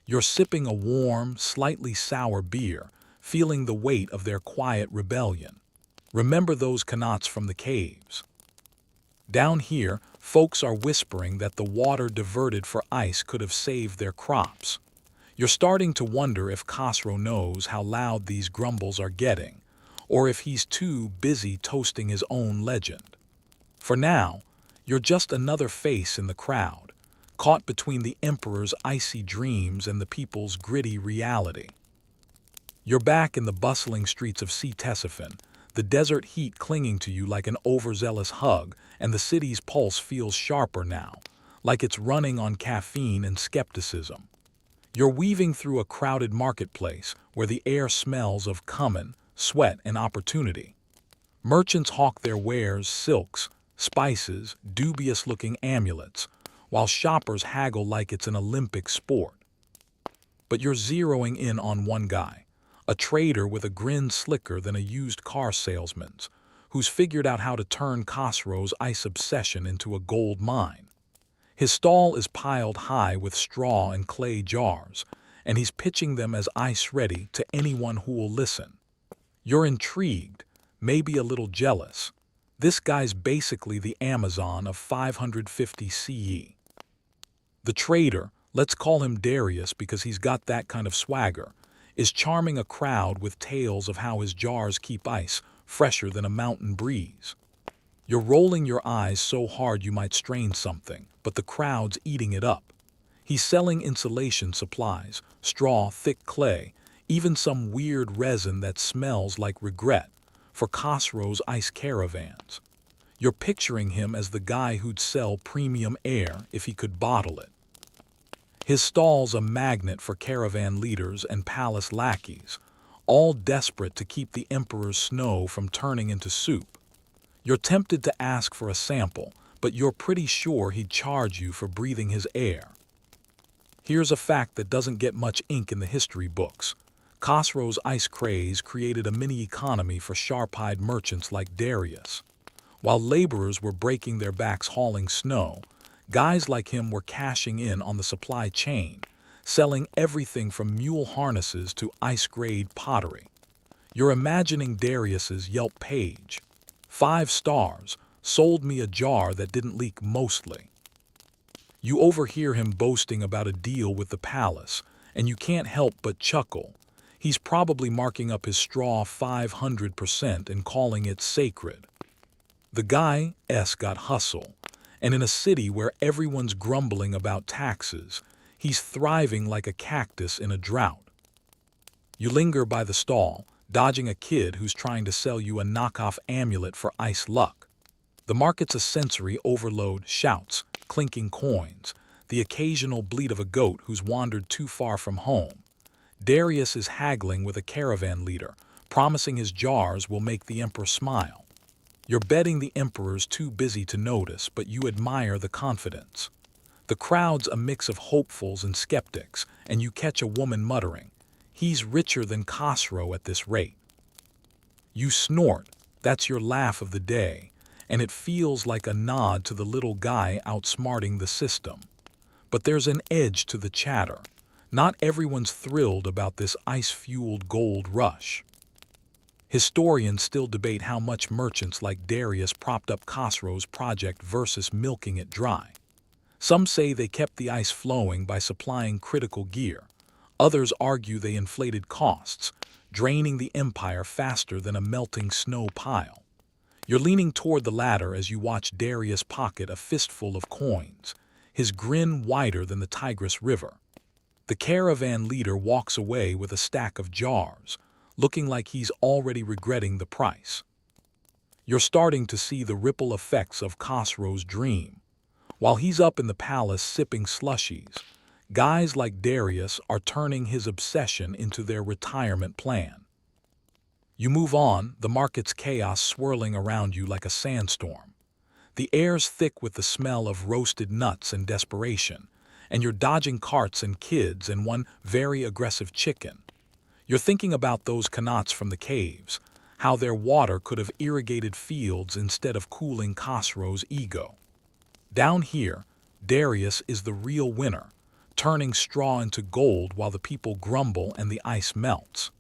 You're sipping a warm, slightly sour beer, feeling the weight of their quiet rebellion. Remember those Kanats from the caves. Down here, folks are whispering that the water diverted for ice could have saved their crops. You're starting to wonder if Khosrow knows how loud these grumbles are getting, or if he's too busy toasting his own legend. For now, you're just another face in the crowd, caught between the emperor's icy dreams and the people's gritty reality. You're back in the bustling streets of Ctesiphon, the desert heat clinging to you like an overzealous hug, and the city's pulse feels sharper now, like it's running on caffeine and skepticism. You're weaving through a crowded marketplace where the air smells of cumin, sweat, and opportunity. Merchants hawk their wares, silks, spices, dubious-looking amulets, while shoppers haggle like it's an Olympic sport. But you're zeroing in on one guy, a trader with a grin slicker than a used car salesman's, who's figured out how to turn Khosrow's ice obsession into a gold mine. His stall is piled high with straw and clay jars, and he's pitching them as ice-ready to anyone who will listen. You're intrigued, maybe a little jealous. This guy's basically the Amazon of 550 CE. The trader, let's call him Darius because he's got that kind of swagger, is charming a crowd with tales of how his jars keep ice fresher than a mountain breeze. You're rolling your eyes so hard you might strain something, but the crowd's eating it up. He's selling insulation supplies, straw, thick clay, even some weird resin that smells like regret, for Khosrow's ice caravans. You're picturing him as the guy who'd sell premium air if he could bottle it. His stall's a magnet for caravan leaders and palace lackeys, all desperate to keep the emperor's snow from turning into soup. You're tempted to ask for a sample, but you're pretty sure he'd charge you for breathing his air. Here's a fact that doesn't get much ink in the history books. Khosrow's ice craze created a mini-economy for sharp-eyed merchants like Darius. While laborers were breaking their backs hauling snow, guys like him were cashing in on the supply chain, selling everything from mule harnesses to ice-grade pottery. You're imagining Darius's Yelp page. 5 stars, sold me a jar that didn't leak mostly. You overhear him boasting about a deal with the palace, and you can't help but chuckle. He's probably marking up his straw 500% and calling it sacred. The guy's got hustle, and in a city where everyone's grumbling about taxes, he's thriving like a cactus in a drought. You linger by the stall, dodging a kid who's trying to sell you a knockoff amulet for ice luck. The market's a sensory overload, shouts, clinking coins, the occasional bleat of a goat who's wandered too far from home. Darius is haggling with a caravan leader, promising his jars will make the emperor smile. You're betting the emperor's too busy to notice, but you admire the confidence. The crowd's a mix of hopefuls and skeptics, and you catch a woman muttering, "He's richer than Khosrow at this rate." You snort, that's your laugh of the day, and it feels like a nod to the little guy outsmarting the system. But there's an edge to the chatter. Not everyone's thrilled about this ice-fueled gold rush. Historians still debate how much merchants like Darius propped up Khosrow's project versus milking it dry. Some say they kept the ice flowing by supplying critical gear. Others argue they inflated costs, draining the empire faster than a melting snow pile. You're leaning toward the latter as you watch Darius pocket a fistful of coins, his grin wider than the Tigris River. The caravan leader walks away with a stack of jars, looking like he's already regretting the price. You're starting to see the ripple effects of Khosrow's dream. While he's up in the palace sipping slushies, guys like Darius are turning his obsession into their retirement plan. You move on, the market's chaos swirling around you like a sandstorm. The air's thick with the smell of roasted nuts and desperation, and you're dodging carts and kids and one very aggressive chicken. You're thinking about those Kanats from the caves, how their water could have irrigated fields instead of cooling Khosrow's ego. Down here, Darius is the real winner, turning straw into gold while the people grumble and the ice melts.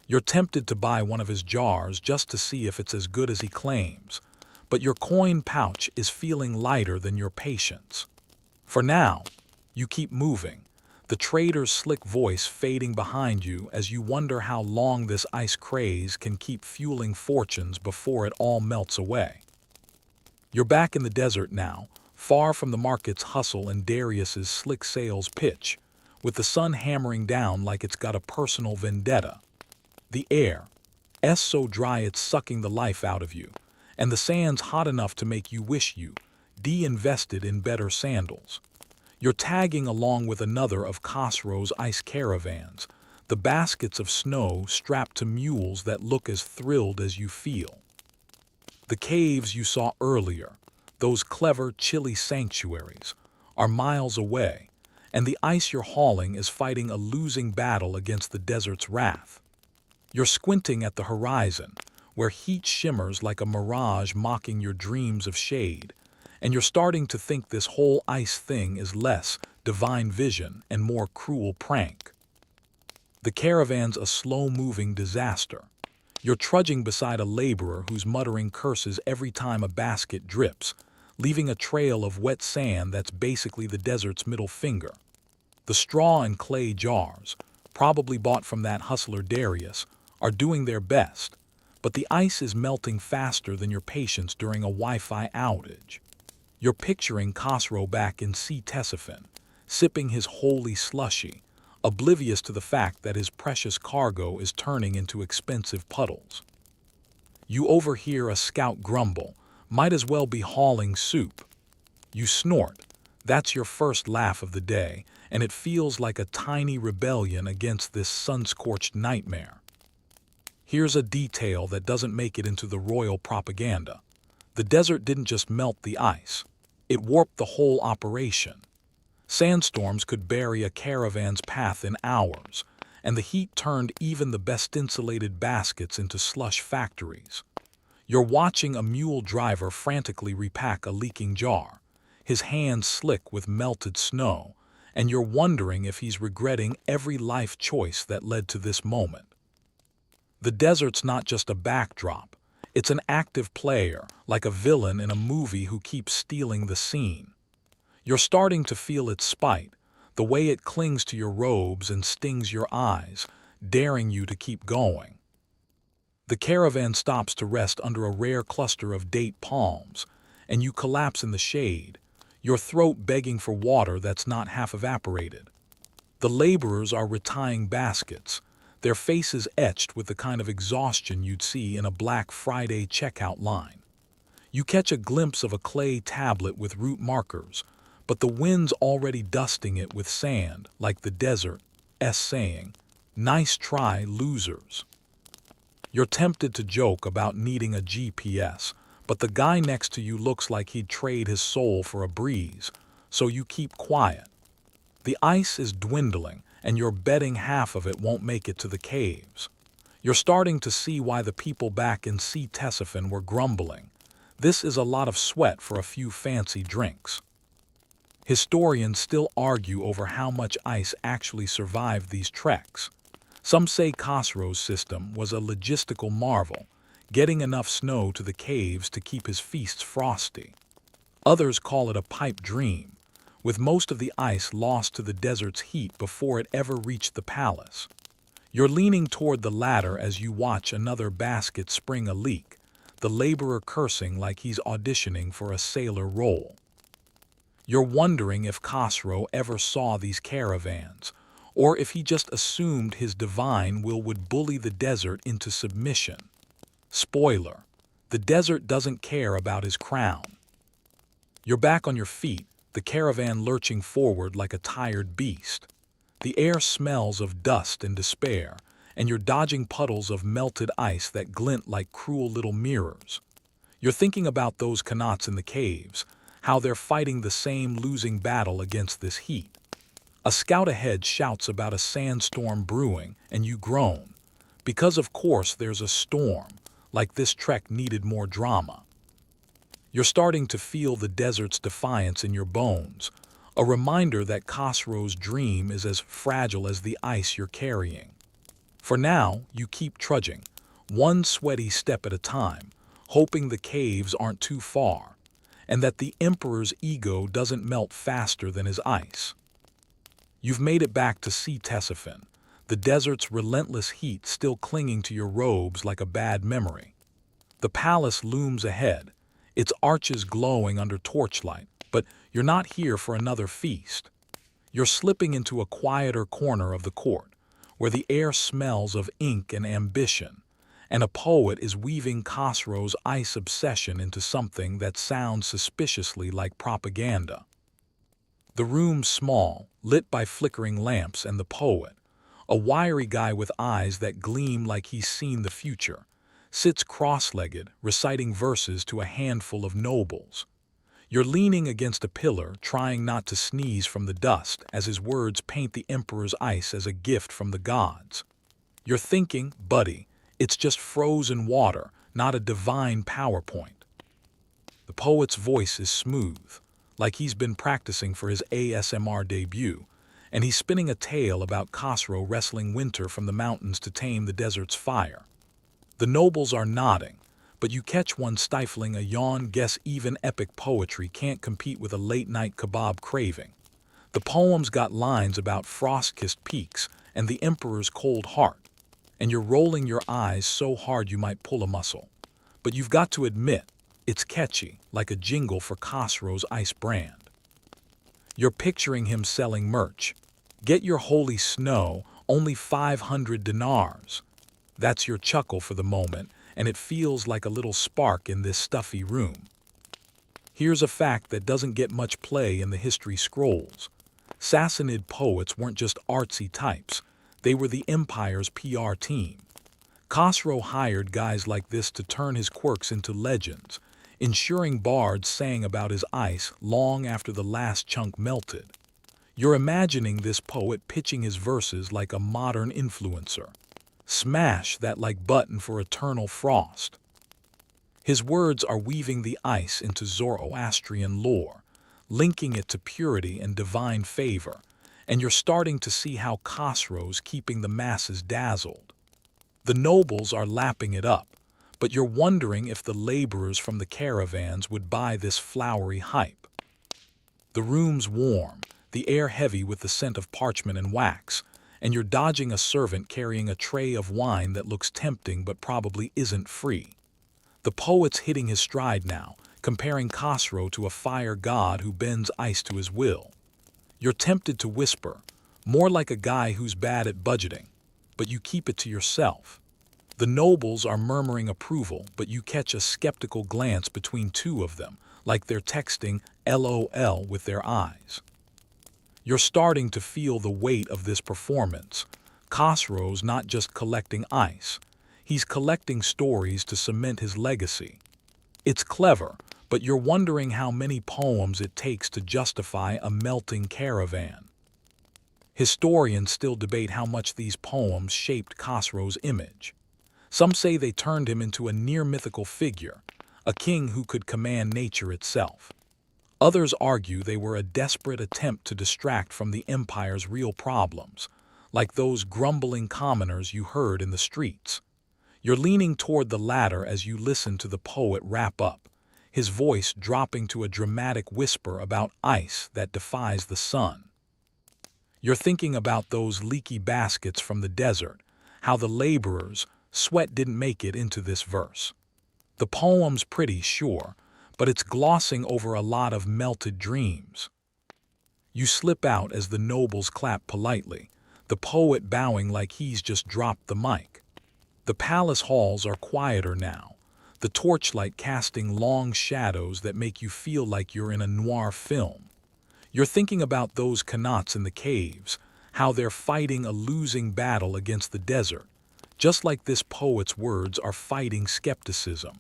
You're tempted to buy one of his jars just to see if it's as good as he claims, but your coin pouch is feeling lighter than your patience. For now, you keep moving, the trader's slick voice fading behind you as you wonder how long this ice craze can keep fueling fortunes before it all melts away. You're back in the desert now, far from the market's hustle and Darius's slick sales pitch, with the sun hammering down like it's got a personal vendetta. The air, so dry it's sucking the life out of you, and the sand's hot enough to make you wish you de-invested in better sandals. You're tagging along with another of Khosrow's ice caravans, the baskets of snow strapped to mules that look as thrilled as you feel. The caves you saw earlier, those clever, chilly sanctuaries, are miles away, and the ice you're hauling is fighting a losing battle against the desert's wrath. You're squinting at the horizon, where heat shimmers like a mirage mocking your dreams of shade, and you're starting to think this whole ice thing is less divine vision and more cruel prank. The caravan's a slow-moving disaster. You're trudging beside a laborer who's muttering curses every time a basket drips, leaving a trail of wet sand that's basically the desert's middle finger. The straw and clay jars, probably bought from that hustler Darius, are doing their best, but the ice is melting faster than your patience during a Wi-Fi outage. You're picturing Khosrow back in Sea Tessiphan, sipping his holy slushy, oblivious to the fact that his precious cargo is turning into expensive puddles. You overhear a scout grumble, might as well be hauling soup. You snort. That's your first laugh of the day, and it feels like a tiny rebellion against this sun-scorched nightmare. Here's a detail that doesn't make it into the royal propaganda. The desert didn't just melt the ice. It warped the whole operation. Sandstorms could bury a caravan's path in hours, and the heat turned even the best insulated baskets into slush factories. You're watching a mule driver frantically repack a leaking jar, his hands slick with melted snow, and you're wondering if he's regretting every life choice that led to this moment. The desert's not just a backdrop. It's an active player, like a villain in a movie who keeps stealing the scene. You're starting to feel its spite, the way it clings to your robes and stings your eyes, daring you to keep going. The caravan stops to rest under a rare cluster of date palms, and you collapse in the shade, your throat begging for water that's not half evaporated. The laborers are retying baskets, their faces etched with the kind of exhaustion you'd see in a Black Friday checkout line. You catch a glimpse of a clay tablet with route markers, but the wind's already dusting it with sand, like the desert's saying, "Nice try, losers." You're tempted to joke about needing a GPS, but the guy next to you looks like he'd trade his soul for a breeze, so you keep quiet. The ice is dwindling, and you're betting half of it won't make it to the caves. You're starting to see why the people back in Sea Tessiphan were grumbling. This is a lot of sweat for a few fancy drinks. Historians still argue over how much ice actually survived these treks. Some say Khosrow's system was a logistical marvel, getting enough snow to the caves to keep his feasts frosty. Others call it a pipe dream, with most of the ice lost to the desert's heat before it ever reached the palace. You're leaning toward the latter as you watch another basket spring a leak, the laborer cursing like he's auditioning for a sailor role. You're wondering if Khosrow ever saw these caravans, or if he just assumed his divine will would bully the desert into submission. Spoiler: the desert doesn't care about his crown. You're back on your feet, the caravan lurching forward like a tired beast. The air smells of dust and despair, and you're dodging puddles of melted ice that glint like cruel little mirrors. You're thinking about those Kanats in the caves, how they're fighting the same losing battle against this heat. A scout ahead shouts about a sandstorm brewing, and you groan. Because of course there's a storm, like this trek needed more drama. You're starting to feel the desert's defiance in your bones, a reminder that Khosrow's dream is as fragile as the ice you're carrying. For now, you keep trudging, one sweaty step at a time, hoping the caves aren't too far, and that the Emperor's ego doesn't melt faster than his ice. You've made it back to Sea Tessiphan, the desert's relentless heat still clinging to your robes like a bad memory. The palace looms ahead, its arches glowing under torchlight, but you're not here for another feast. You're slipping into a quieter corner of the court, where the air smells of ink and ambition, and a poet is weaving Khosrow's ice obsession into something that sounds suspiciously like propaganda. The room's small, lit by flickering lamps, and the poet, a wiry guy with eyes that gleam like he's seen the future, sits cross-legged, reciting verses to a handful of nobles. You're leaning against a pillar, trying not to sneeze from the dust as his words paint the Emperor's ice as a gift from the gods. You're thinking, buddy, it's just frozen water, not a divine PowerPoint. The poet's voice is smooth, like he's been practicing for his ASMR debut, and he's spinning a tale about Khosrow wrestling winter from the mountains to tame the desert's fire. The nobles are nodding, but you catch one stifling a yawn. Guess even epic poetry can't compete with a late-night kebab craving. The poem's got lines about frost-kissed peaks and the Emperor's cold heart, and you're rolling your eyes so hard you might pull a muscle. But you've got to admit, it's catchy, like a jingle for Khosrow's ice brand. You're picturing him selling merch. Get your holy snow, only 500 dinars. That's your chuckle for the moment, and it feels like a little spark in this stuffy room. Here's a fact that doesn't get much play in the history scrolls. Sassanid poets weren't just artsy types, they were the empire's PR team. Khosrow hired guys like this to turn his quirks into legends, ensuring bards sang about his ice long after the last chunk melted. You're imagining this poet pitching his verses like a modern influencer. Smash that like button for eternal frost. His words are weaving the ice into Zoroastrian lore, linking it to purity and divine favor, and you're starting to see how Khosrow's keeping the masses dazzled. The nobles are lapping it up, but you're wondering if the laborers from the caravans would buy this flowery hype. The room's warm, the air heavy with the scent of parchment and wax, and you're dodging a servant carrying a tray of wine that looks tempting but probably isn't free. The poet's hitting his stride now, comparing Khosrow to a fire god who bends ice to his will. You're tempted to whisper, more like a guy who's bad at budgeting, but you keep it to yourself. The nobles are murmuring approval, but you catch a skeptical glance between two of them, like they're texting LOL with their eyes. You're starting to feel the weight of this performance. Khosrow's not just collecting ice. He's collecting stories to cement his legacy. It's clever, but you're wondering how many poems it takes to justify a melting caravan. Historians still debate how much these poems shaped Khosrow's image. Some say they turned him into a near-mythical figure, a king who could command nature itself. Others argue they were a desperate attempt to distract from the empire's real problems, like those grumbling commoners you heard in the streets. You're leaning toward the latter as you listen to the poet wrap up, his voice dropping to a dramatic whisper about ice that defies the sun. You're thinking about those leaky baskets from the desert, how the laborers' sweat didn't make it into this verse. The poem's pretty, sure, but it's glossing over a lot of melted dreams. You slip out as the nobles clap politely, the poet bowing like he's just dropped the mic. The palace halls are quieter now, the torchlight casting long shadows that make you feel like you're in a noir film. You're thinking about those Kanats in the caves, how they're fighting a losing battle against the desert, just like this poet's words are fighting skepticism.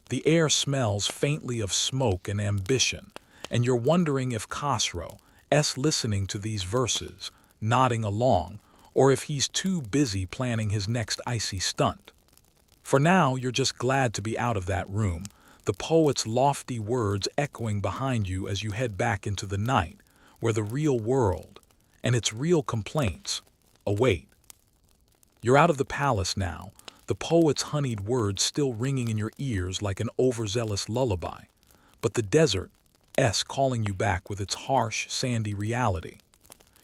The air smells faintly of smoke and ambition, and you're wondering if Khosrow's listening to these verses, nodding along, or if he's too busy planning his next icy stunt. For now, you're just glad to be out of that room, the poet's lofty words echoing behind you as you head back into the night, where the real world, and its real complaints, await. You're out of the palace now, the poet's honeyed words still ringing in your ears like an overzealous lullaby, but the desert calling you back with its harsh, sandy reality.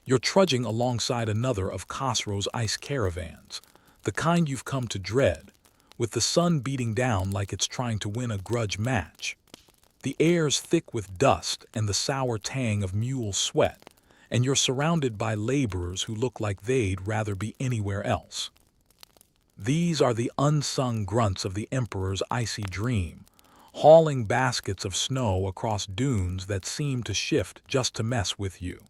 You're trudging alongside another of Khosrow's ice caravans, the kind you've come to dread, with the sun beating down like it's trying to win a grudge match. The air's thick with dust and the sour tang of mule sweat, and you're surrounded by laborers who look like they'd rather be anywhere else. These are the unsung grunts of the Emperor's icy dream, hauling baskets of snow across dunes that seem to shift just to mess with you.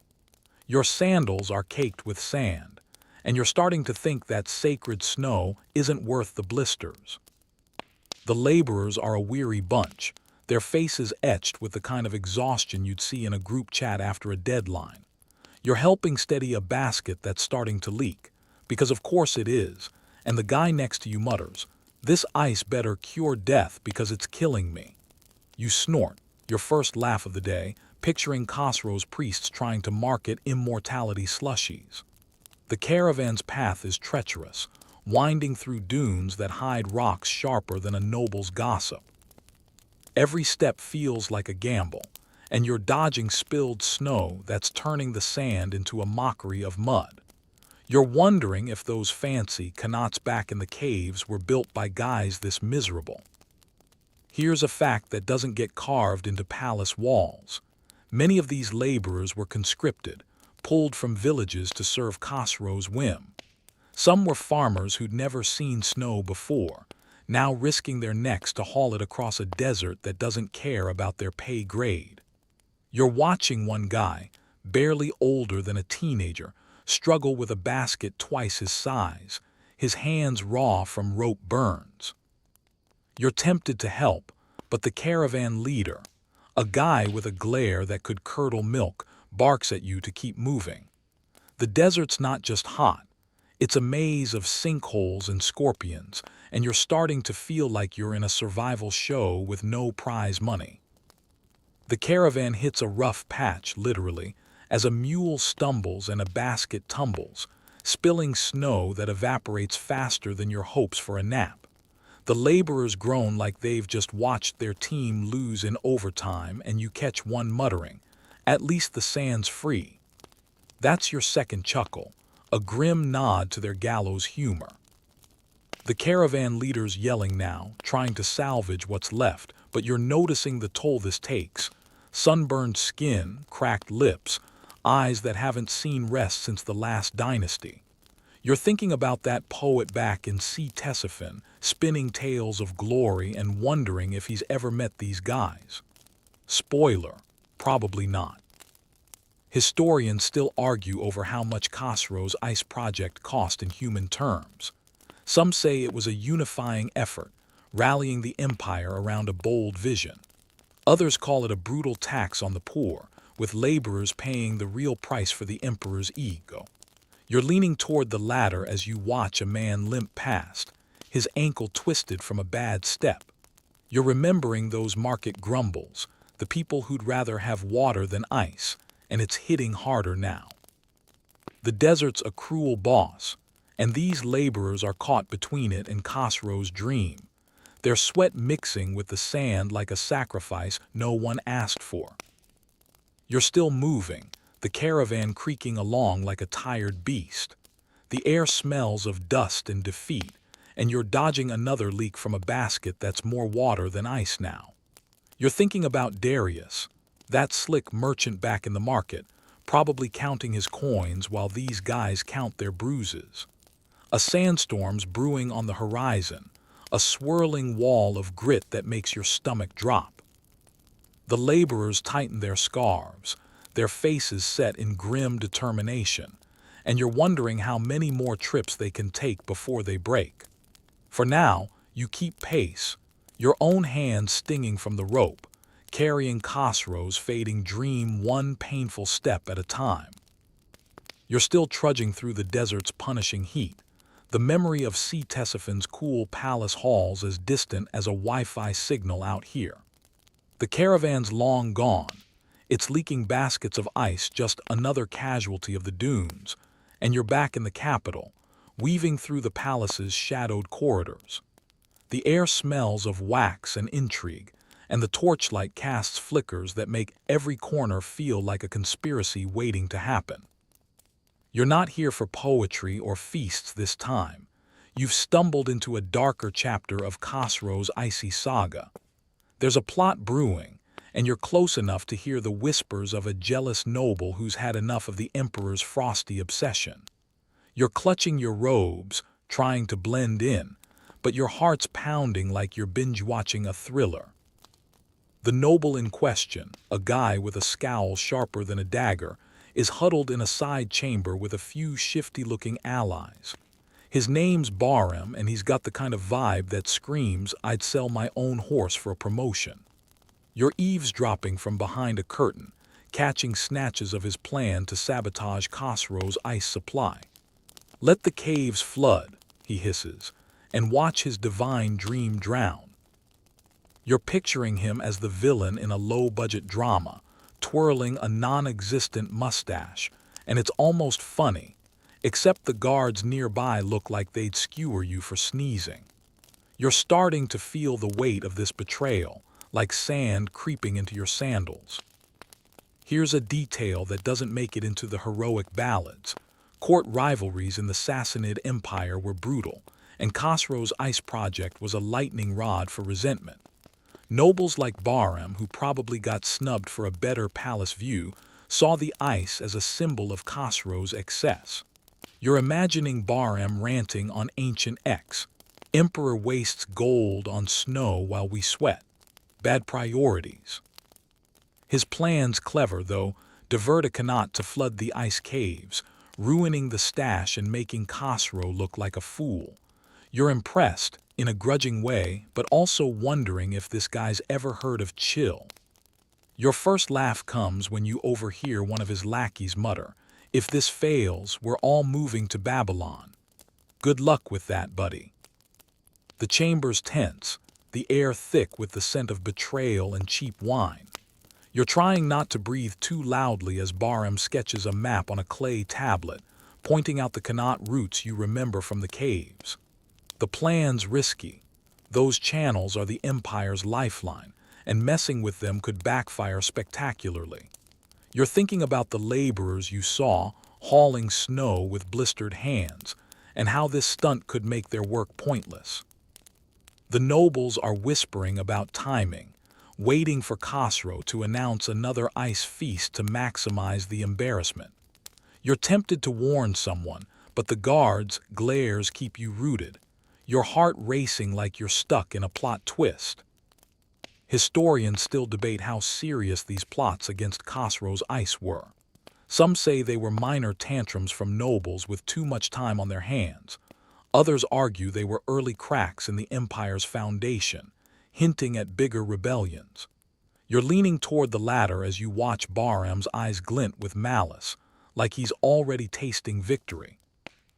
Your sandals are caked with sand, and you're starting to think that sacred snow isn't worth the blisters. The laborers are a weary bunch, their faces etched with the kind of exhaustion you'd see in a group chat after a deadline. You're helping steady a basket that's starting to leak, because of course it is, and the guy next to you mutters, "This ice better cure death because it's killing me." You snort, your first laugh of the day, picturing Khosrow's priests trying to market immortality slushies. The caravan's path is treacherous, winding through dunes that hide rocks sharper than a noble's gossip. Every step feels like a gamble, and you're dodging spilled snow that's turning the sand into a mockery of mud. You're wondering if those fancy qanats back in the caves were built by guys this miserable. Here's a fact that doesn't get carved into palace walls. Many of these laborers were conscripted, pulled from villages to serve Khosrow's whim. Some were farmers who'd never seen snow before, now risking their necks to haul it across a desert that doesn't care about their pay grade. You're watching one guy, barely older than a teenager, struggle with a basket twice his size, his hands raw from rope burns. You're tempted to help, but the caravan leader, a guy with a glare that could curdle milk, barks at you to keep moving. The desert's not just hot, it's a maze of sinkholes and scorpions, and you're starting to feel like you're in a survival show with no prize money. The caravan hits a rough patch, literally, as a mule stumbles and a basket tumbles, spilling snow that evaporates faster than your hopes for a nap. The laborers groan like they've just watched their team lose in overtime, and you catch one muttering, "At least the sand's free." That's your second chuckle, a grim nod to their gallows humor. The caravan leader's yelling now, trying to salvage what's left, but you're noticing the toll this takes. Sunburned skin, cracked lips, eyes that haven't seen rest since the last dynasty. You're thinking about that poet back in Ctesiphon, spinning tales of glory and wondering if he's ever met these guys. Spoiler, probably not. Historians still argue over how much Khosrow's ice project cost in human terms. Some say it was a unifying effort, rallying the empire around a bold vision. Others call it a brutal tax on the poor, with laborers paying the real price for the emperor's ego. You're leaning toward the latter as you watch a man limp past, his ankle twisted from a bad step. You're remembering those market grumbles, the people who'd rather have water than ice, and it's hitting harder now. The desert's a cruel boss, and these laborers are caught between it and Khosrow's dream, their sweat mixing with the sand like a sacrifice no one asked for. You're still moving, the caravan creaking along like a tired beast. The air smells of dust and defeat, and you're dodging another leak from a basket that's more water than ice now. You're thinking about Darius, that slick merchant back in the market, probably counting his coins while these guys count their bruises. A sandstorm's brewing on the horizon, a swirling wall of grit that makes your stomach drop. The laborers tighten their scarves, their faces set in grim determination, and you're wondering how many more trips they can take before they break. For now, you keep pace, your own hands stinging from the rope, carrying Khosrow's fading dream one painful step at a time. You're still trudging through the desert's punishing heat, the memory of Ctesiphon's cool palace halls as distant as a Wi-Fi signal out here. The caravan's long gone, its leaking baskets of ice just another casualty of the dunes, and you're back in the capital, weaving through the palace's shadowed corridors. The air smells of wax and intrigue, and the torchlight casts flickers that make every corner feel like a conspiracy waiting to happen. You're not here for poetry or feasts this time. You've stumbled into a darker chapter of Khosrow's icy saga. There's a plot brewing, and you're close enough to hear the whispers of a jealous noble who's had enough of the emperor's frosty obsession. You're clutching your robes, trying to blend in, but your heart's pounding like you're binge-watching a thriller. The noble in question, a guy with a scowl sharper than a dagger, is huddled in a side chamber with a few shifty-looking allies. His name's Barham, and he's got the kind of vibe that screams, "I'd sell my own horse for a promotion." You're eavesdropping from behind a curtain, catching snatches of his plan to sabotage Khosrow's ice supply. "Let the caves flood," he hisses, "and watch his divine dream drown." You're picturing him as the villain in a low-budget drama, twirling a non-existent mustache, and it's almost funny, except the guards nearby look like they'd skewer you for sneezing. You're starting to feel the weight of this betrayal, like sand creeping into your sandals. Here's a detail that doesn't make it into the heroic ballads. Court rivalries in the Sassanid Empire were brutal, and Khosrow's ice project was a lightning rod for resentment. Nobles like Bahram, who probably got snubbed for a better palace view, saw the ice as a symbol of Khosrow's excess. You're imagining Bahram ranting on ancient X. "Emperor wastes gold on snow while we sweat. Bad priorities." His plan's clever, though: divert a Khanat to flood the ice caves, ruining the stash and making Khosrow look like a fool. You're impressed, in a grudging way, but also wondering if this guy's ever heard of chill. Your first laugh comes when you overhear one of his lackeys mutter, "If this fails, we're all moving to Babylon." Good luck with that, buddy. The chamber's tense, the air thick with the scent of betrayal and cheap wine. You're trying not to breathe too loudly as Bahram sketches a map on a clay tablet, pointing out the Khanat routes you remember from the caves. The plan's risky. Those channels are the Empire's lifeline, and messing with them could backfire spectacularly. You're thinking about the laborers you saw hauling snow with blistered hands, and how this stunt could make their work pointless. The nobles are whispering about timing, waiting for Khosrow to announce another ice feast to maximize the embarrassment. You're tempted to warn someone, but the guards' glares keep you rooted, your heart racing like you're stuck in a plot twist. Historians still debate how serious these plots against Khosrow's ice were. Some say they were minor tantrums from nobles with too much time on their hands. Others argue they were early cracks in the empire's foundation, hinting at bigger rebellions. You're leaning toward the latter as you watch Bahram's eyes glint with malice, like he's already tasting victory.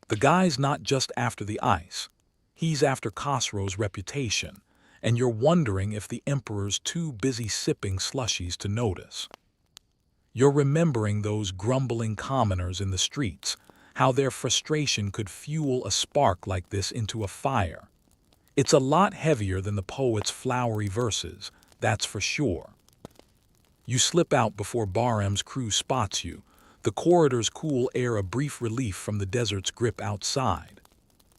The guy's not just after the ice. He's after Khosrow's reputation, and you're wondering if the emperor's too busy sipping slushies to notice. You're remembering those grumbling commoners in the streets, how their frustration could fuel a spark like this into a fire. It's a lot heavier than the poet's flowery verses, that's for sure. You slip out before Bahram's crew spots you, the corridor's cool air a brief relief from the desert's grip outside.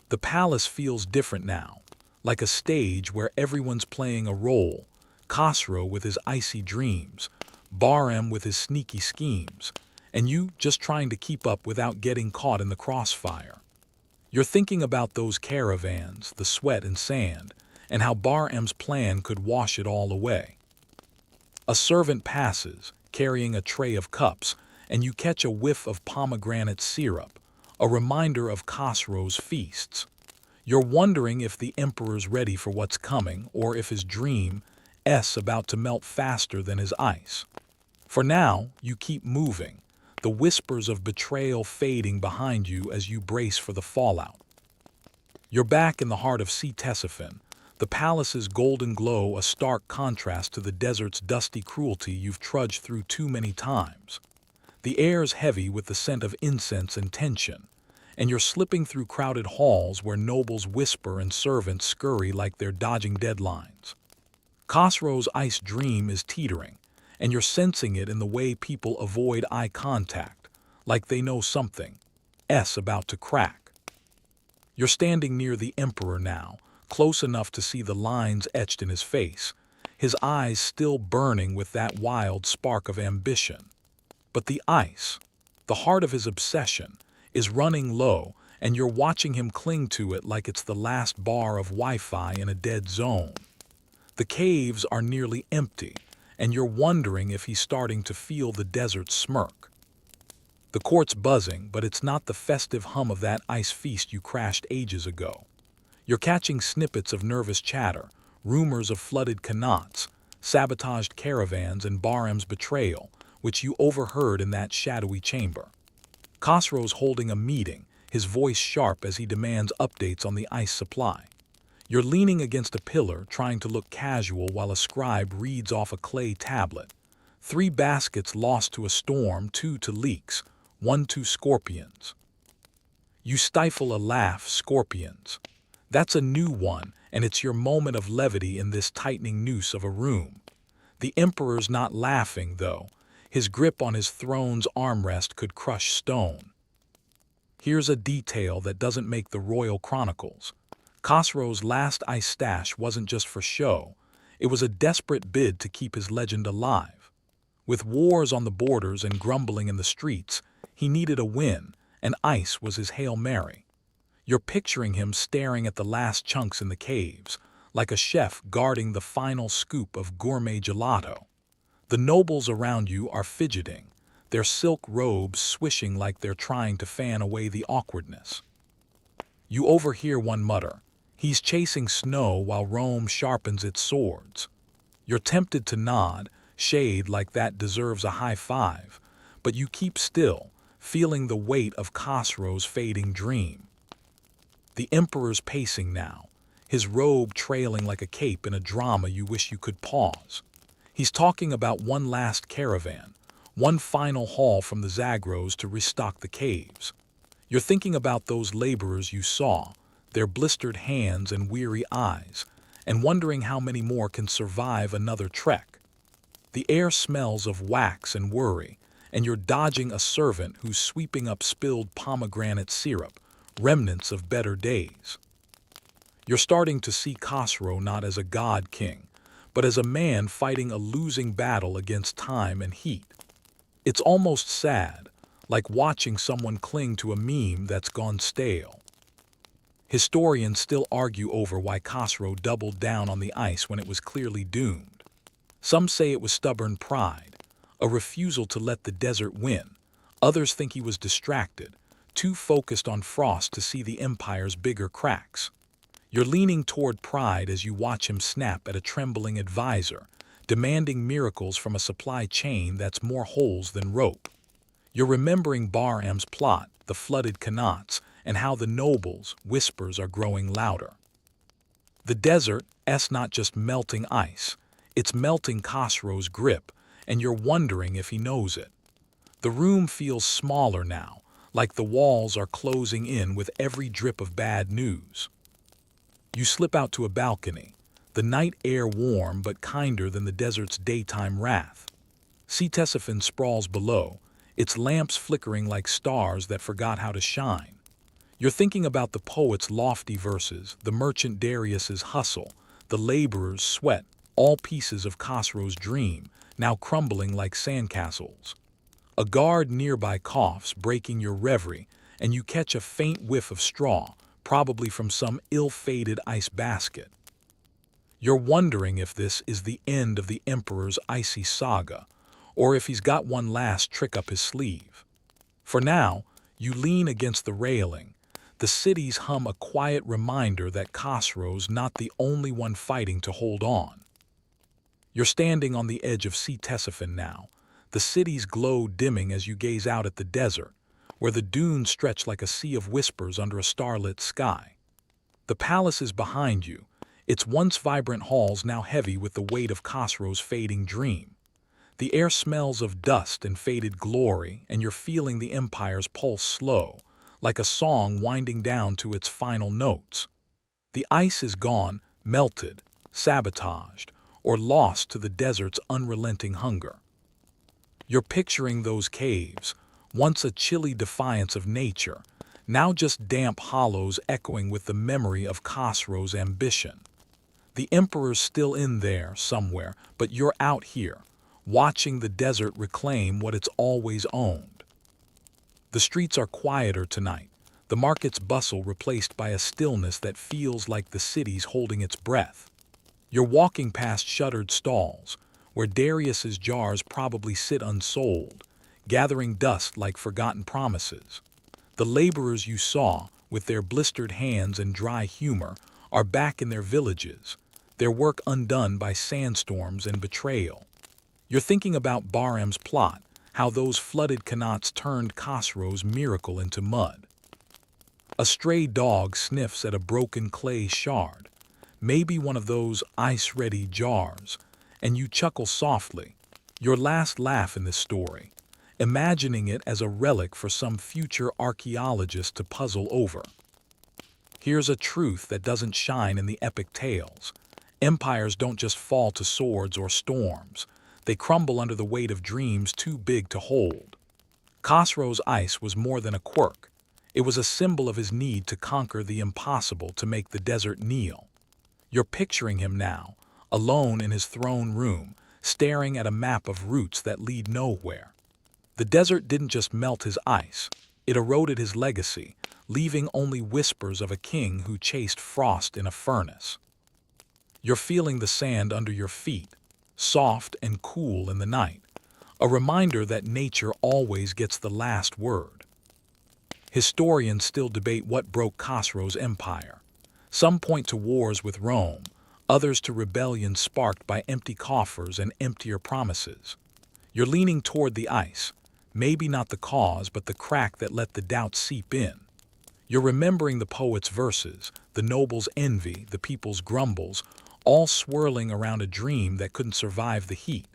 The palace feels different now, like a stage where everyone's playing a role, Khosrow with his icy dreams, Bahram with his sneaky schemes, and you just trying to keep up without getting caught in the crossfire. You're thinking about those caravans, the sweat and sand, and how Bahram's plan could wash it all away. A servant passes, carrying a tray of cups, and you catch a whiff of pomegranate syrup, a reminder of Khosrow's feasts. You're wondering if the emperor's ready for what's coming, or if his dream's about to melt faster than his ice. For now, you keep moving, the whispers of betrayal fading behind you as you brace for the fallout. You're back in the heart of Ctesiphon, the palace's golden glow a stark contrast to the desert's dusty cruelty you've trudged through too many times. The air's heavy with the scent of incense and tension, and you're slipping through crowded halls where nobles whisper and servants scurry like they're dodging deadlines. Khosrow's ice dream is teetering, and you're sensing it in the way people avoid eye contact, like they know something's about to crack. You're standing near the emperor now, close enough to see the lines etched in his face, his eyes still burning with that wild spark of ambition. But the ice, the heart of his obsession, is running low, and you're watching him cling to it like it's the last bar of Wi-Fi in a dead zone. The caves are nearly empty, and you're wondering if he's starting to feel the desert smirk. The court's buzzing, but it's not the festive hum of that ice feast you crashed ages ago. You're catching snippets of nervous chatter, rumors of flooded qanats, sabotaged caravans, and Bahram's betrayal, which you overheard in that shadowy chamber. Khosrow's holding a meeting, his voice sharp as he demands updates on the ice supply. You're leaning against a pillar, trying to look casual while a scribe reads off a clay tablet. 3 baskets lost to a storm, 2 to leaks, 1 to scorpions. You stifle a laugh. Scorpions. That's a new one, and it's your moment of levity in this tightening noose of a room. The emperor's not laughing, though. His grip on his throne's armrest could crush stone. Here's a detail that doesn't make the royal chronicles. Khosrow's last ice stash wasn't just for show. It was a desperate bid to keep his legend alive. With wars on the borders and grumbling in the streets, he needed a win, and ice was his Hail Mary. You're picturing him staring at the last chunks in the caves, like a chef guarding the final scoop of gourmet gelato. The nobles around you are fidgeting, their silk robes swishing like they're trying to fan away the awkwardness. You overhear one mutter, "He's chasing snow while Rome sharpens its swords." You're tempted to nod, shade like that deserves a high five, but you keep still, feeling the weight of Khosrow's fading dream. The emperor's pacing now, his robe trailing like a cape in a drama you wish you could pause. He's talking about one last caravan, one final haul from the Zagros to restock the caves. You're thinking about those laborers you saw, their blistered hands and weary eyes, and wondering how many more can survive another trek. The air smells of wax and worry, and you're dodging a servant who's sweeping up spilled pomegranate syrup, remnants of better days. You're starting to see Khosrow not as a god king, but as a man fighting a losing battle against time and heat. It's almost sad, like watching someone cling to a meme that's gone stale. Historians still argue over why Khosrow doubled down on the ice when it was clearly doomed. Some say it was stubborn pride, a refusal to let the desert win. Others think he was distracted, too focused on frost to see the empire's bigger cracks. You're leaning toward pride as you watch him snap at a trembling advisor, demanding miracles from a supply chain that's more holes than rope. You're remembering Bahram's plot, the flooded qanats, and how the nobles' whispers are growing louder. The desert's not just melting ice, it's melting Khosrow's grip, and you're wondering if he knows it. The room feels smaller now, like the walls are closing in with every drip of bad news. You slip out to a balcony, the night air warm but kinder than the desert's daytime wrath. Ctesiphon sprawls below, its lamps flickering like stars that forgot how to shine. You're thinking about the poet's lofty verses, the merchant Darius's hustle, the laborer's sweat, all pieces of Khosrow's dream, now crumbling like sandcastles. A guard nearby coughs, breaking your reverie, and you catch a faint whiff of straw, probably from some ill-fated ice basket. You're wondering if this is the end of the emperor's icy saga, or if he's got one last trick up his sleeve. For now, you lean against the railing, the city's hum a quiet reminder that Khosrow's not the only one fighting to hold on. You're standing on the edge of Ctesiphon now, the city's glow dimming as you gaze out at the desert, where the dunes stretch like a sea of whispers under a starlit sky. The palace is behind you, its once vibrant halls now heavy with the weight of Khosrow's fading dream. The air smells of dust and faded glory, and you're feeling the empire's pulse slow, like a song winding down to its final notes. The ice is gone, melted, sabotaged, or lost to the desert's unrelenting hunger. You're picturing those caves, once a chilly defiance of nature, now just damp hollows echoing with the memory of Khosrow's ambition. The emperor's still in there somewhere, but you're out here, watching the desert reclaim what it's always owned. The streets are quieter tonight, the market's bustle replaced by a stillness that feels like the city's holding its breath. You're walking past shuttered stalls, where Darius's jars probably sit unsold, gathering dust like forgotten promises. The laborers you saw, with their blistered hands and dry humor, are back in their villages, their work undone by sandstorms and betrayal. You're thinking about Bahram's plot, how those flooded qanats turned Khosrow's miracle into mud. A stray dog sniffs at a broken clay shard, maybe one of those ice-ready jars, and you chuckle softly, your last laugh in this story, imagining it as a relic for some future archaeologist to puzzle over. Here's a truth that doesn't shine in the epic tales. Empires don't just fall to swords or storms, they crumble under the weight of dreams too big to hold. Khosrow's ice was more than a quirk. It was a symbol of his need to conquer the impossible to make the desert kneel. You're picturing him now, alone in his throne room, staring at a map of routes that lead nowhere. The desert didn't just melt his ice, it eroded his legacy, leaving only whispers of a king who chased frost in a furnace. You're feeling the sand under your feet, soft and cool in the night, a reminder that nature always gets the last word. Historians still debate what broke Khosrow's empire. Some point to wars with Rome, others to rebellions sparked by empty coffers and emptier promises. You're leaning toward the ice, maybe not the cause but the crack that let the doubt seep in. You're remembering the poet's verses, the noble's envy, the people's grumbles, all swirling around a dream that couldn't survive the heat.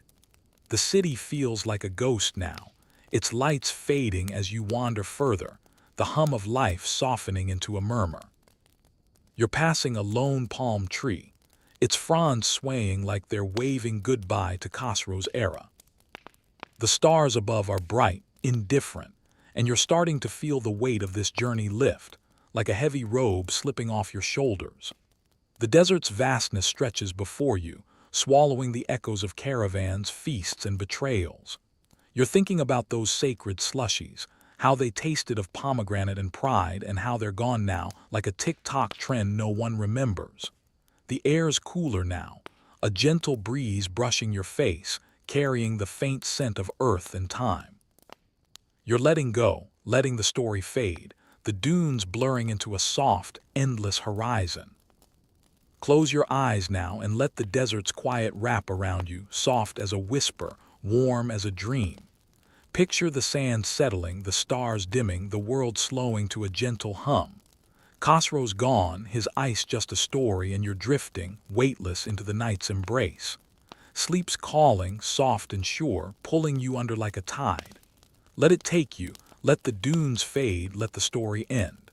The city feels like a ghost now, its lights fading as you wander further, the hum of life softening into a murmur. You're passing a lone palm tree, its fronds swaying like they're waving goodbye to Khosrow's era. The stars above are bright, indifferent, and you're starting to feel the weight of this journey lift, like a heavy robe slipping off your shoulders. The desert's vastness stretches before you, swallowing the echoes of caravans, feasts, and betrayals. You're thinking about those sacred slushies, how they tasted of pomegranate and pride, and how they're gone now, like a tick-tock trend no one remembers. The air's cooler now, a gentle breeze brushing your face, carrying the faint scent of earth and time. You're letting go, letting the story fade, the dunes blurring into a soft, endless horizon. Close your eyes now and let the desert's quiet wrap around you, soft as a whisper, warm as a dream. Picture the sand settling, the stars dimming, the world slowing to a gentle hum. Khosrow's gone, his ice just a story, and you're drifting, weightless, into the night's embrace. Sleep's calling, soft and sure, pulling you under like a tide. Let it take you, let the dunes fade, let the story end.